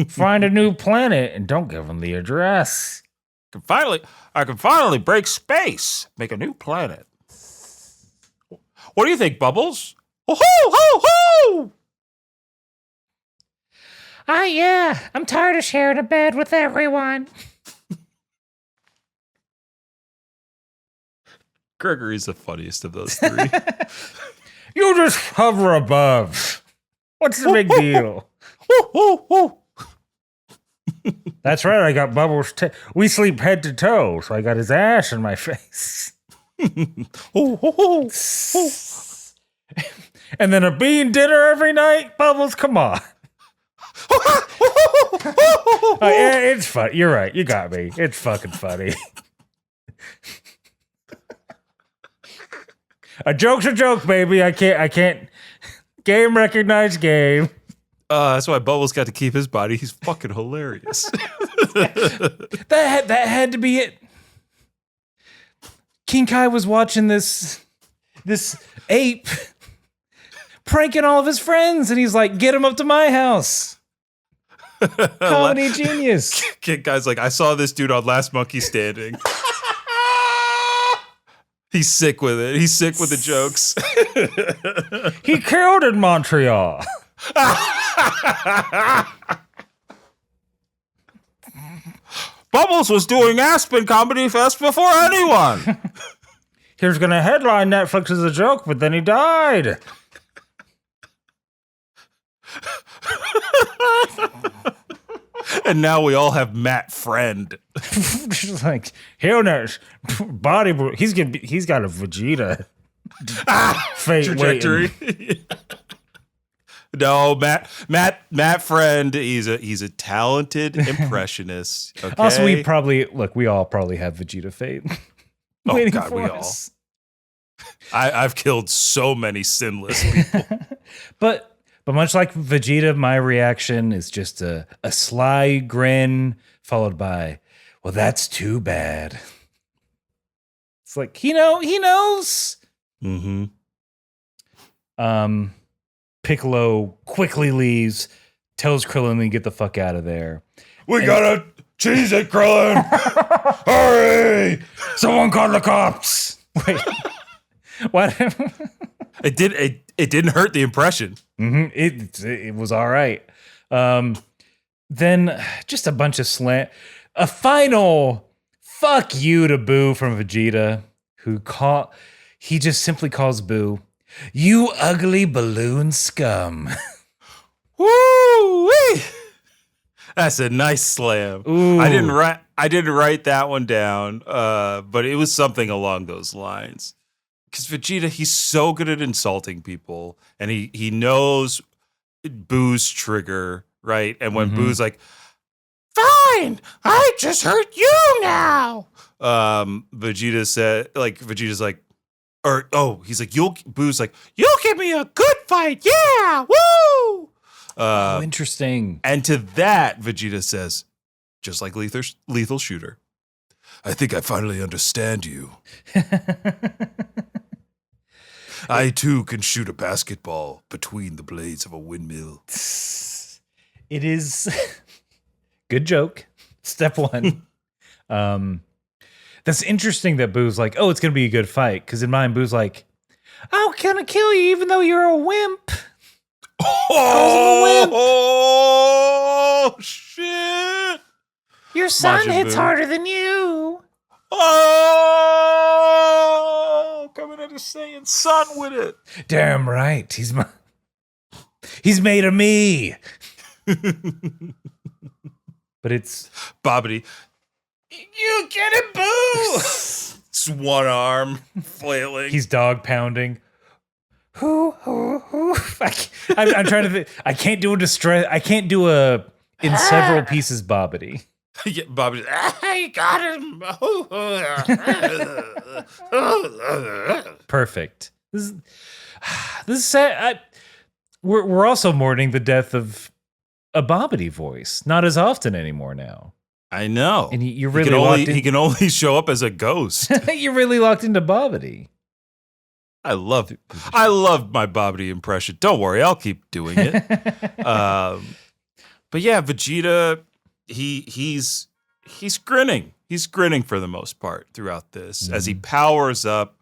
Find a new planet and don't give him the address. I can finally break space. Make a new planet. What do you think, Bubbles? Ho-ho-ho-ho! Yeah. I'm tired of sharing a bed with everyone. Gregory's the funniest of those three. You just hover above. What's the big deal? That's right. I got Bubbles. We sleep head to toe, so I got his ass in my face. And then a bean dinner every night. Bubbles, come on. Yeah, it's fun. You're right. You got me. It's fucking funny. A joke's a joke, baby. I can't. Game recognized game. That's why Bubbles got to keep his body. He's fucking hilarious. That had to be it. King Kai was watching this ape pranking all of his friends, and he's like, "Get him up to my house." Comedy genius. King Kai's like, I saw this dude on Last Monkey Standing. He's sick with it. He's sick with the jokes. He killed in Montreal. Bubbles was doing Aspen Comedy Fest before anyone. He was going to headline Netflix as a joke, but then he died. And now we all have Matt Friend. Just like, he'll knows body. He's got a Vegeta fate trajectory. No, Matt Friend. He's a talented impressionist. Okay? Also, we all probably have Vegeta fate. Oh God, we all. I've killed so many sinless people. But much like Vegeta, my reaction is just a sly grin followed by, well, that's too bad. It's like, he knows. Mm-hmm. Piccolo quickly leaves, tells Krillin to get the fuck out of there. We gotta cheese it, Krillin! Hurry! Someone call the cops! Wait. What? It didn't hurt the impression. Mm-hmm. It was all right. Then just a bunch of a final fuck you to Boo from Vegeta, he just simply calls Boo, "You ugly balloon scum." Woo-wee! That's a nice slam. Ooh. I didn't write that one down, but it was something along those lines. Because Vegeta, he's so good at insulting people, and he knows Boo's trigger, right? And when Boo's like, "Fine, I just hurt you now," Vegeta's like, he's like, Boo's like, "You'll give me a good fight, yeah, woo!" Interesting. And to that, Vegeta says, just like Lethal Shooter, "I think I finally understand you. I too can shoot a basketball between the blades of a windmill." It is good joke. Step one. That's interesting that Boo's like, oh, it's gonna be a good fight. Because in mine, Boo's like, I'll gonna kill you even though you're a wimp. Oh, shit! Your son Majin hits Buu. harder than you. Oh, coming into Saiyan son with it. Damn right. He's made of me. But it's Babidi. you get it, Boo. It's one arm flailing. He's dog pounding. Who? I'm trying to think. I can't do a distress. I can't do a in several pieces Bobbity. Yeah, Babidi. I got him. Perfect. This is sad. We're also mourning the death of a Bobbity voice. Not as often anymore now. I know. And you're really he can only show up as a ghost. You're really locked into Bobbity. I love my Babidi impression. Don't worry, I'll keep doing it. But yeah, Vegeta, he's grinning. He's grinning for the most part throughout this as he powers up.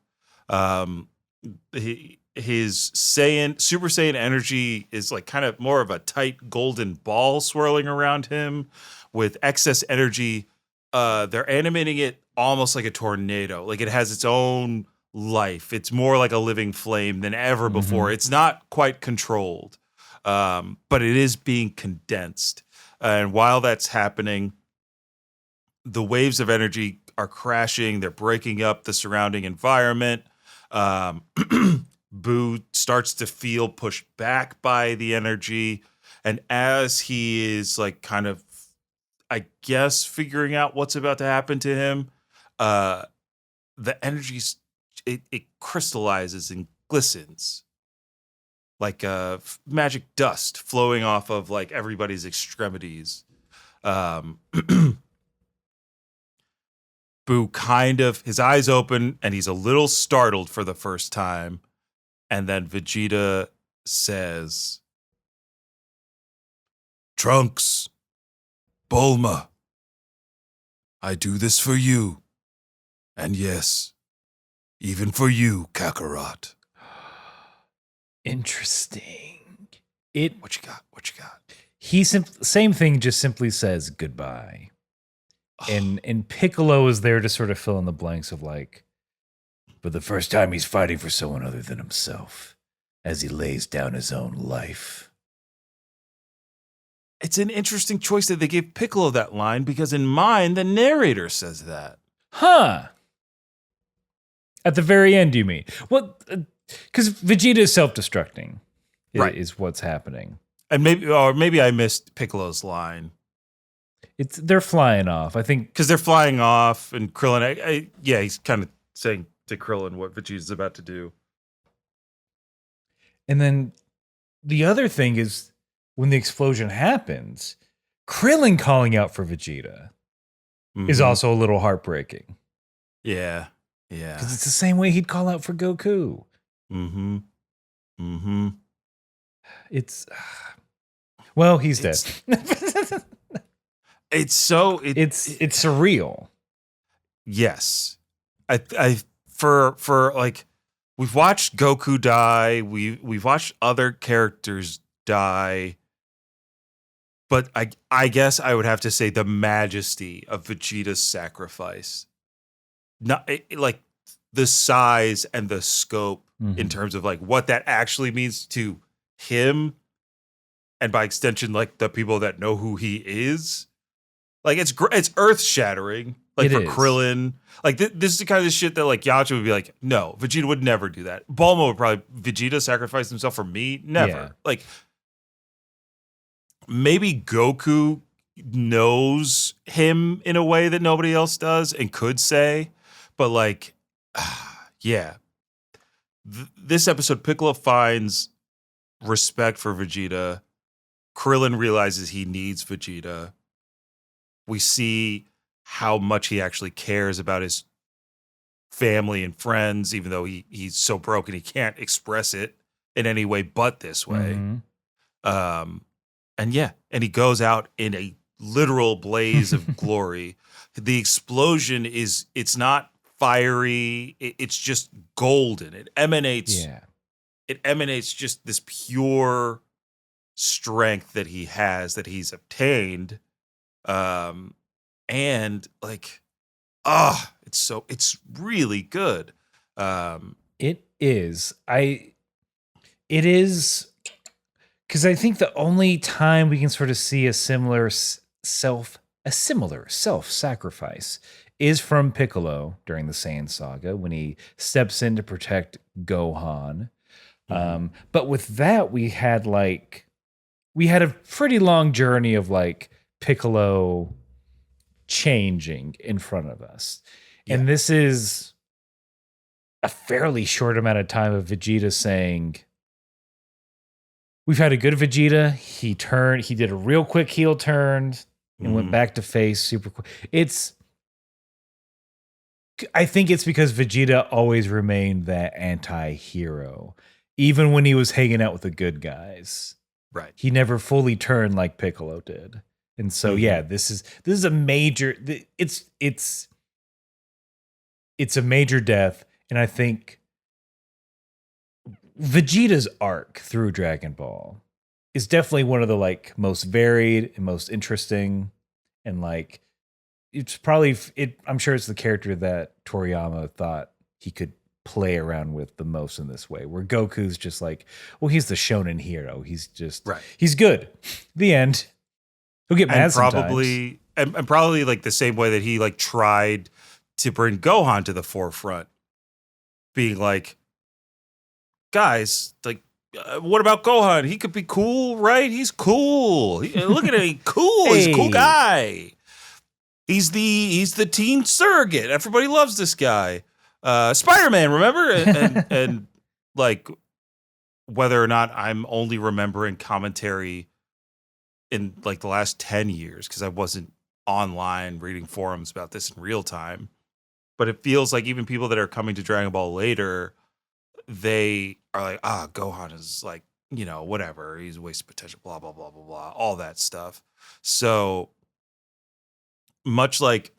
His Super Saiyan energy is like kind of more of a tight golden ball swirling around him with excess energy. They're animating it almost like a tornado. Like it has its own life. It's more like a living flame than ever before. It's not quite controlled, but it is being condensed. And while that's happening, the waves of energy are crashing. They're breaking up the surrounding environment. Boo starts to feel pushed back by the energy. And as he is like kind of, I guess, figuring out what's about to happen to him, the energy, it crystallizes and glistens like magic dust flowing off of like everybody's extremities. Boo kind of, his eyes open and he's a little startled for the first time. And then Vegeta says, Trunks, Bulma, I do this for you. And yes, even for you, Kakarot. Interesting. What you got? He same thing, just simply says goodbye. And Piccolo is there to sort of fill in the blanks of like, for the first time he's fighting for someone other than himself as he lays down his own life. It's an interesting choice that they gave Piccolo that line because in mine, the narrator says that. Huh. At the very end, you mean? Well, because Vegeta is self-destructing, Right. is what's happening. And maybe I missed Piccolo's line. They're flying off. I think Because they're flying off and Krillin, he's kind of saying to Krillin what Vegeta's about to do. And then the other thing is when the explosion happens, Krillin calling out for Vegeta is also a little heartbreaking. Yeah. Because it's the same way he'd call out for Goku. It's well, he's dead. It's so It's surreal. yes. For like we've watched Goku die, we've watched other characters die, but I guess I would have to say the majesty of Vegeta's sacrifice. Not like the size and the scope in terms of like what that actually means to him and by extension like the people that know who he is. Like it's earth shattering. Like for Krillin, like this is the kind of shit that like Yamcha would be like, no, Vegeta would never do that. Bulma would probably Vegeta sacrifice himself for me, never. Yeah. Like maybe Goku knows him in a way that nobody else does and could say, but like, yeah, this episode Piccolo finds respect for Vegeta. Krillin realizes he needs Vegeta. We see how much he actually cares about his family and friends, even though he's so broken he can't express it in any way but this way. And he goes out in a literal blaze of glory. The explosion it's not fiery, it's just golden. It emanates just this pure strength that he has, that he's obtained. And like, it's really good. It is. Because I think the only time we can sort of see a similar self-sacrifice is from Piccolo during the Saiyan saga when he steps in to protect Gohan. But with that, we had a pretty long journey of like Piccolo changing in front of us. And this is a fairly short amount of time of Vegeta saying, we've had a good Vegeta. He did a real quick heel turn and went back to face super quick. I think it's because Vegeta always remained that anti-hero. Even when he was hanging out with the good guys. Right. He never fully turned like Piccolo did. And so this is a major it's a major death, and I think Vegeta's arc through Dragon Ball is definitely one of the like most varied and most interesting, and like it's probably I'm sure it's the character that Toriyama thought he could play around with the most in this way, where Goku's just like, well, he's the shonen hero. He's just he's good. The end. He'll get mad sometimes. And probably like the same way that he like tried to bring Gohan to the forefront, being like, guys, like, what about Gohan? He could be cool, right? He's cool. Look at him, he's cool. He's a cool guy. He's the teen surrogate. Everybody loves this guy. Spider-Man, remember? And like, whether or not I'm only remembering commentary in like the last 10 years, because I wasn't online reading forums about this in real time, but it feels like even people that are coming to Dragon Ball later, they are like, Gohan is like, whatever, he's a waste of potential, blah, blah, blah, blah, blah, all that stuff. So much like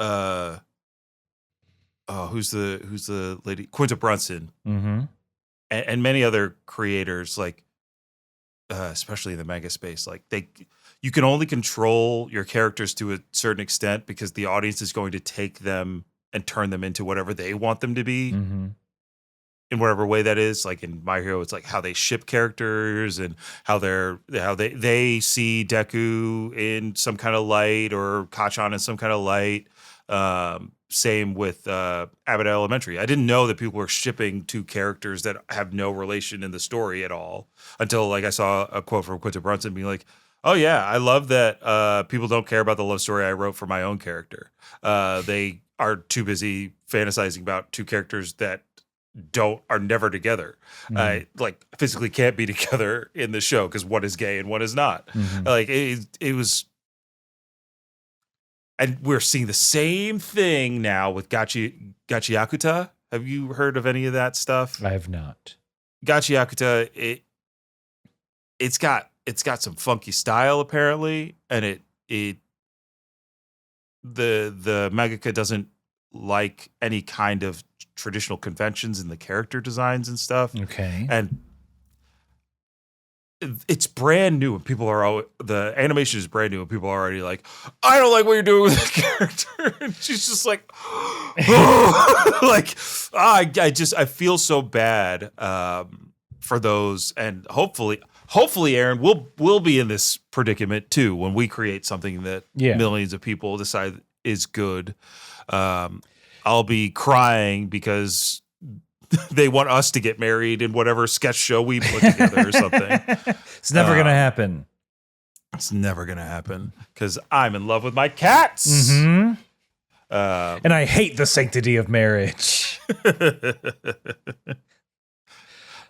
who's the lady, Quinta Brunson, and many other creators, like especially in the manga space, like you can only control your characters to a certain extent because the audience is going to take them and turn them into whatever they want them to be, in whatever way that is. Like in My Hero, it's like how they ship characters and how they see Deku in some kind of light or Kachan in some kind of light. Same with Abbott Elementary. I didn't know that people were shipping two characters that have no relation in the story at all until like I saw a quote from Quinta Brunson being like, oh yeah, I love that people don't care about the love story I wrote for my own character. They are too busy fantasizing about two characters that are never together. Like physically can't be together in the show because one is gay and one is not. Like it was. And we're seeing the same thing now with Gachiakuta. Have you heard of any of that stuff? I have not. Gachiakuta, it's got some funky style apparently, and the mangaka doesn't like any kind of traditional conventions in the character designs and stuff. Okay. And it's brand new, and the animation is brand new, and people are already like, I don't like what you're doing with this character. And she's just like, I feel so bad for those, and hopefully, Aaron, we'll be in this predicament too when we create something that millions of people decide is good. I'll be crying because they want us to get married in whatever sketch show we put together or something. It's never going to happen. It's never going to happen because I'm in love with my cats. And I hate the sanctity of marriage.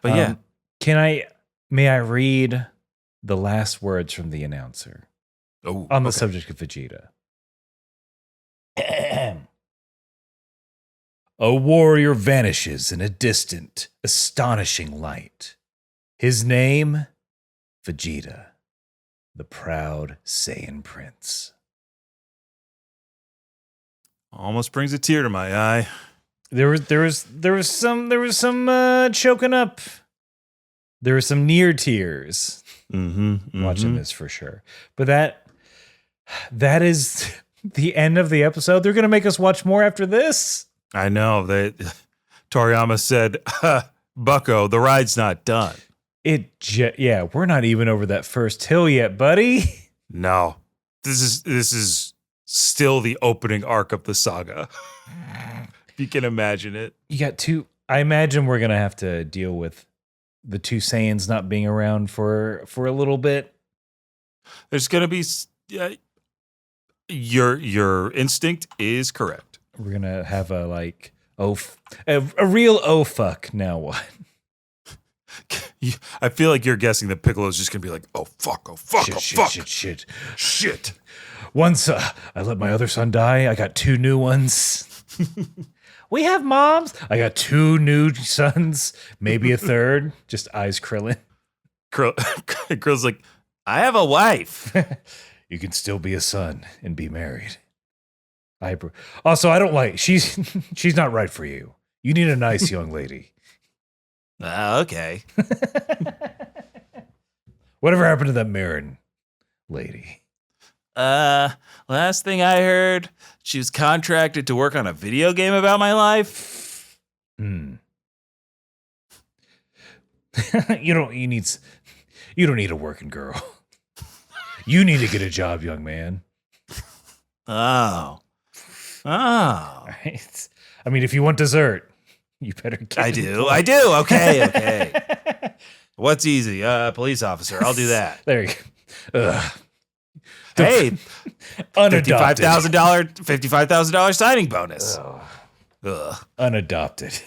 But may I read the last words from the announcer on the subject of Vegeta? A warrior vanishes in a distant, astonishing light. His name, Vegeta. the proud Saiyan prince. Almost brings a tear to my eye. There was some choking up. There were some near tears watching this for sure. But that is the end of the episode. They're gonna make us watch more after this. I know. Toriyama said, Bucko, the ride's not done. We're not even over that first hill yet, buddy. No. This is still the opening arc of the saga. If you can imagine it. You got two. I imagine we're gonna have to deal with the two Saiyans not being around for a little bit. There's gonna be your instinct is correct. We're gonna have a real oh fuck now what? I feel like you're guessing that Piccolo's just gonna be like, oh fuck, shit. Once I let my other son die, I got two new ones. We have moms. I got two new sons, maybe a third. Just eyes krillin'. Krill's like, I have a wife. You can still be a son and be married. Also, I don't like she's not right for you. You need a nice young lady. Okay. Whatever happened to that Marin lady? Last thing I heard, she was contracted to work on a video game about my life. You don't need a working girl. You need to get a job, young man. Oh. Right. I mean, if you want dessert, you better get I do. Okay. What's easy? Police officer. I'll do that. There you go. Hey, Unadopted. $55,000 signing bonus. Unadopted.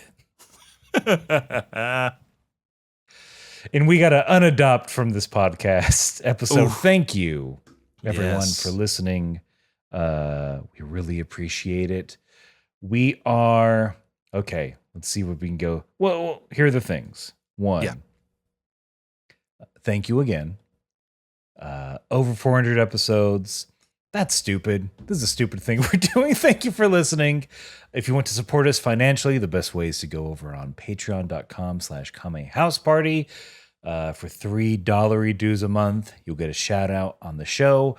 And we got to unadopt from this podcast episode. Oof. Thank you, everyone, Yes. for listening. We really appreciate it. We are okay. Let's see what we can go. Well, here are the things. One, thank you again. Over 400 episodes. That's stupid. This is a stupid thing we're doing. Thank you for listening. If you want to support us financially, the best way is to go over on patreon.com/Kame House Party. For $3 dues a month, you'll get a shout out on the show.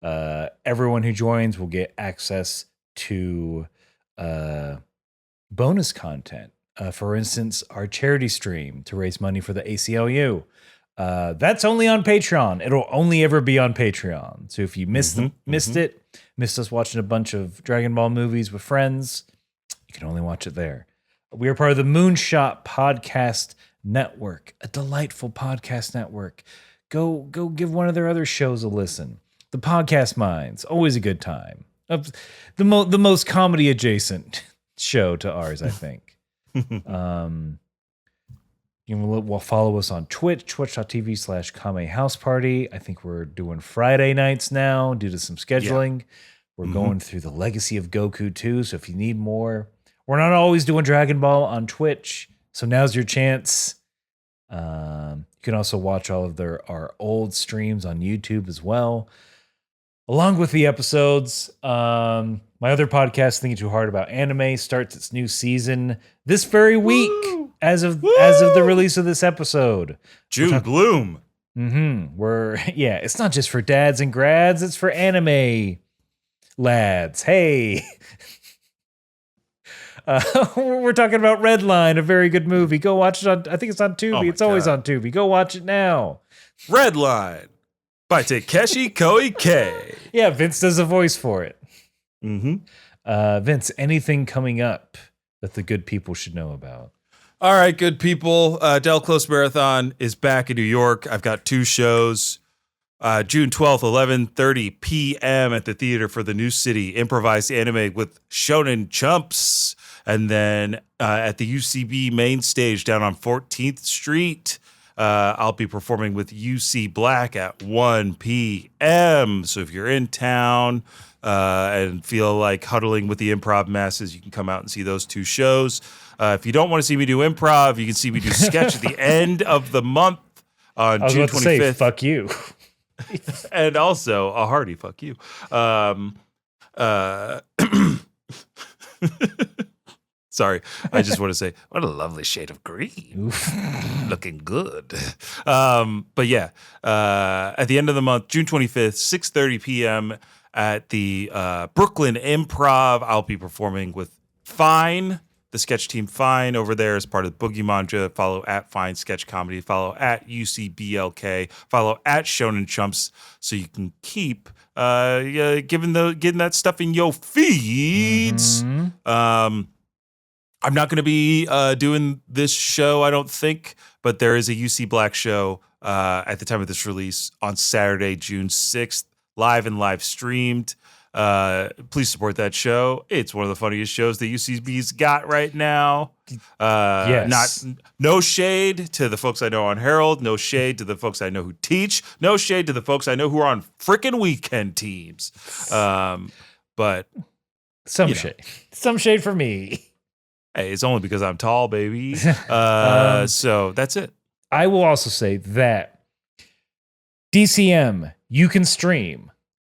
Everyone who joins will get access to bonus content. For instance, our charity stream to raise money for the ACLU. That's only on Patreon. It'll only ever be on Patreon. So if you missed us watching a bunch of Dragon Ball movies with friends, you can only watch it there. We are part of the Moonshot Podcast Network, a delightful podcast network. Go give one of their other shows a listen. The Podcast Minds, always a good time. The most comedy adjacent show to ours, I think. You will follow us on Twitch, twitch.tv/Kame House Party. I think we're doing Friday nights now due to some scheduling. We're going through the Legacy of Goku too. So if you need more, we're not always doing Dragon Ball on Twitch. So now's your chance. You can also watch all of our old streams on YouTube as well, along with the episodes. My other podcast, Thinking Too Hard About Anime, starts its new season this very week. As of the release of this episode, June Bloom. It's not just for dads and grads, it's for anime lads. Hey. We're talking about Redline, a very good movie. Go watch it on, I think it's on Tubi. It's always on Tubi. Go watch it now. Redline by Takeshi Koike. Yeah, Vince does a voice for it. Vince, anything coming up that the good people should know about? All right, good people. Del Close Marathon is back in New York. I've got two shows. June 12th, 11:30 p.m. at the Theater for the New City, improvised anime with Shonen Chumps. And then at the UCB main stage down on 14th Street, I'll be performing with UC Black at 1 p.m. So if you're in town and feel like huddling with the improv masses, you can come out and see those two shows. If you don't want to see me do improv, you can see me do sketch at the end of the month on June 25th. Fuck you. And also a hearty fuck you. Sorry, I just want to say, what a lovely shade of green. Looking good. But yeah, at the end of the month, June 25th, 6:30 p.m. at the Brooklyn Improv, I'll be performing with Fine, the sketch team Fine over there as part of Boogie Manja. Follow at Fine Sketch Comedy. Follow at UCBLK. Follow at Shonen Chumps so you can keep getting that stuff in your feeds. I'm not going to be doing this show, I don't think, but there is a UC Black show at the time of this release on Saturday, June 6th, live streamed. Please support that show. It's one of the funniest shows the UCB's got right now. Yes. No shade to the folks I know on Herald. No shade to the folks I know who teach. No shade to the folks I know who are on frickin' weekend teams. But Some shade. Some shade for me. hey, it's only because I'm tall, baby. So that's it. I will also say that DCM, you can stream.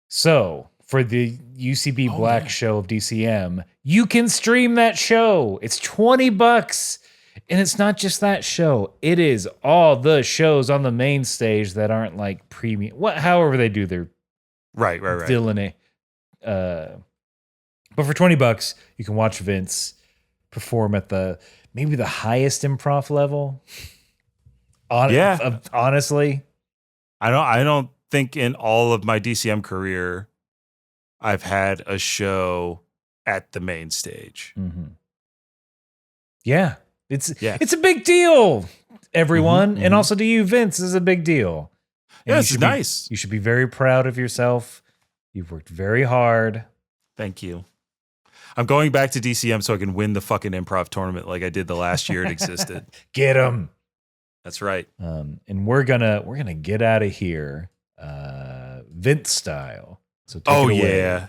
So for the UCB Black show of DCM, you can stream that show. It's $20. And it's not just that show. It is all the shows on the main stage that aren't like premium. However they do their Right. villainy. But for $20, you can watch Vince perform at maybe the highest improv level. Honestly, I don't think in all of my DCM career I've had a show at the main stage. Yeah, it's a big deal, everyone, and also to you, Vince, is a big deal. And Yeah, it's nice. You should be very proud of yourself. You've worked very hard. Thank you. I'm going back to DCM so I can win the fucking improv tournament like I did the last year it existed. Get him. That's right. And we're gonna get out of here, Vince style. So take it away. Yeah.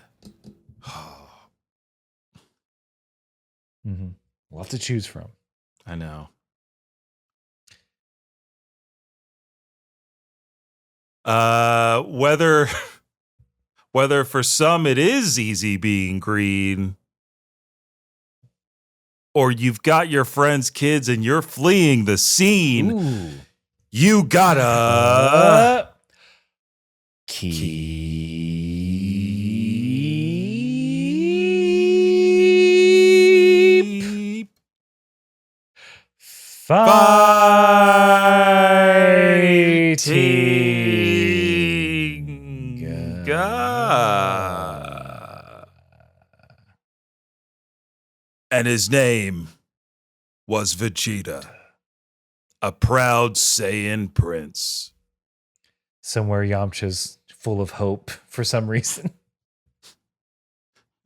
Lots to choose from. I know. Whether for some it is easy being green, or you've got your friends' kids and you're fleeing the scene, Ooh. you gotta keep fighting. And his name was Vegeta, a proud Saiyan prince. Somewhere Yamcha's full of hope for some reason.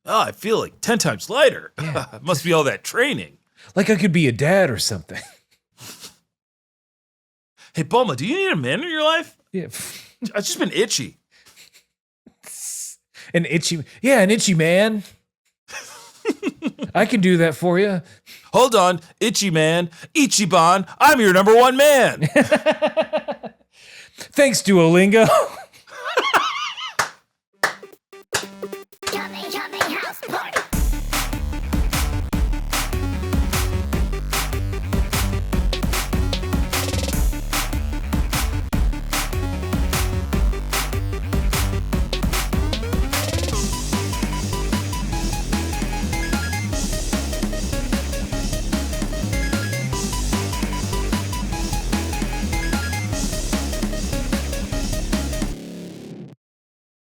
Oh, I feel like 10 times lighter. Yeah. Must be all that training. Like I could be a dad or something. Hey, Bulma, do you need a man in your life? Yeah. I've just been itchy. An itchy man. I can do that for you. Hold on, itchy man, Ichiban, I'm your number one man. Thanks, Duolingo. Kame House Party.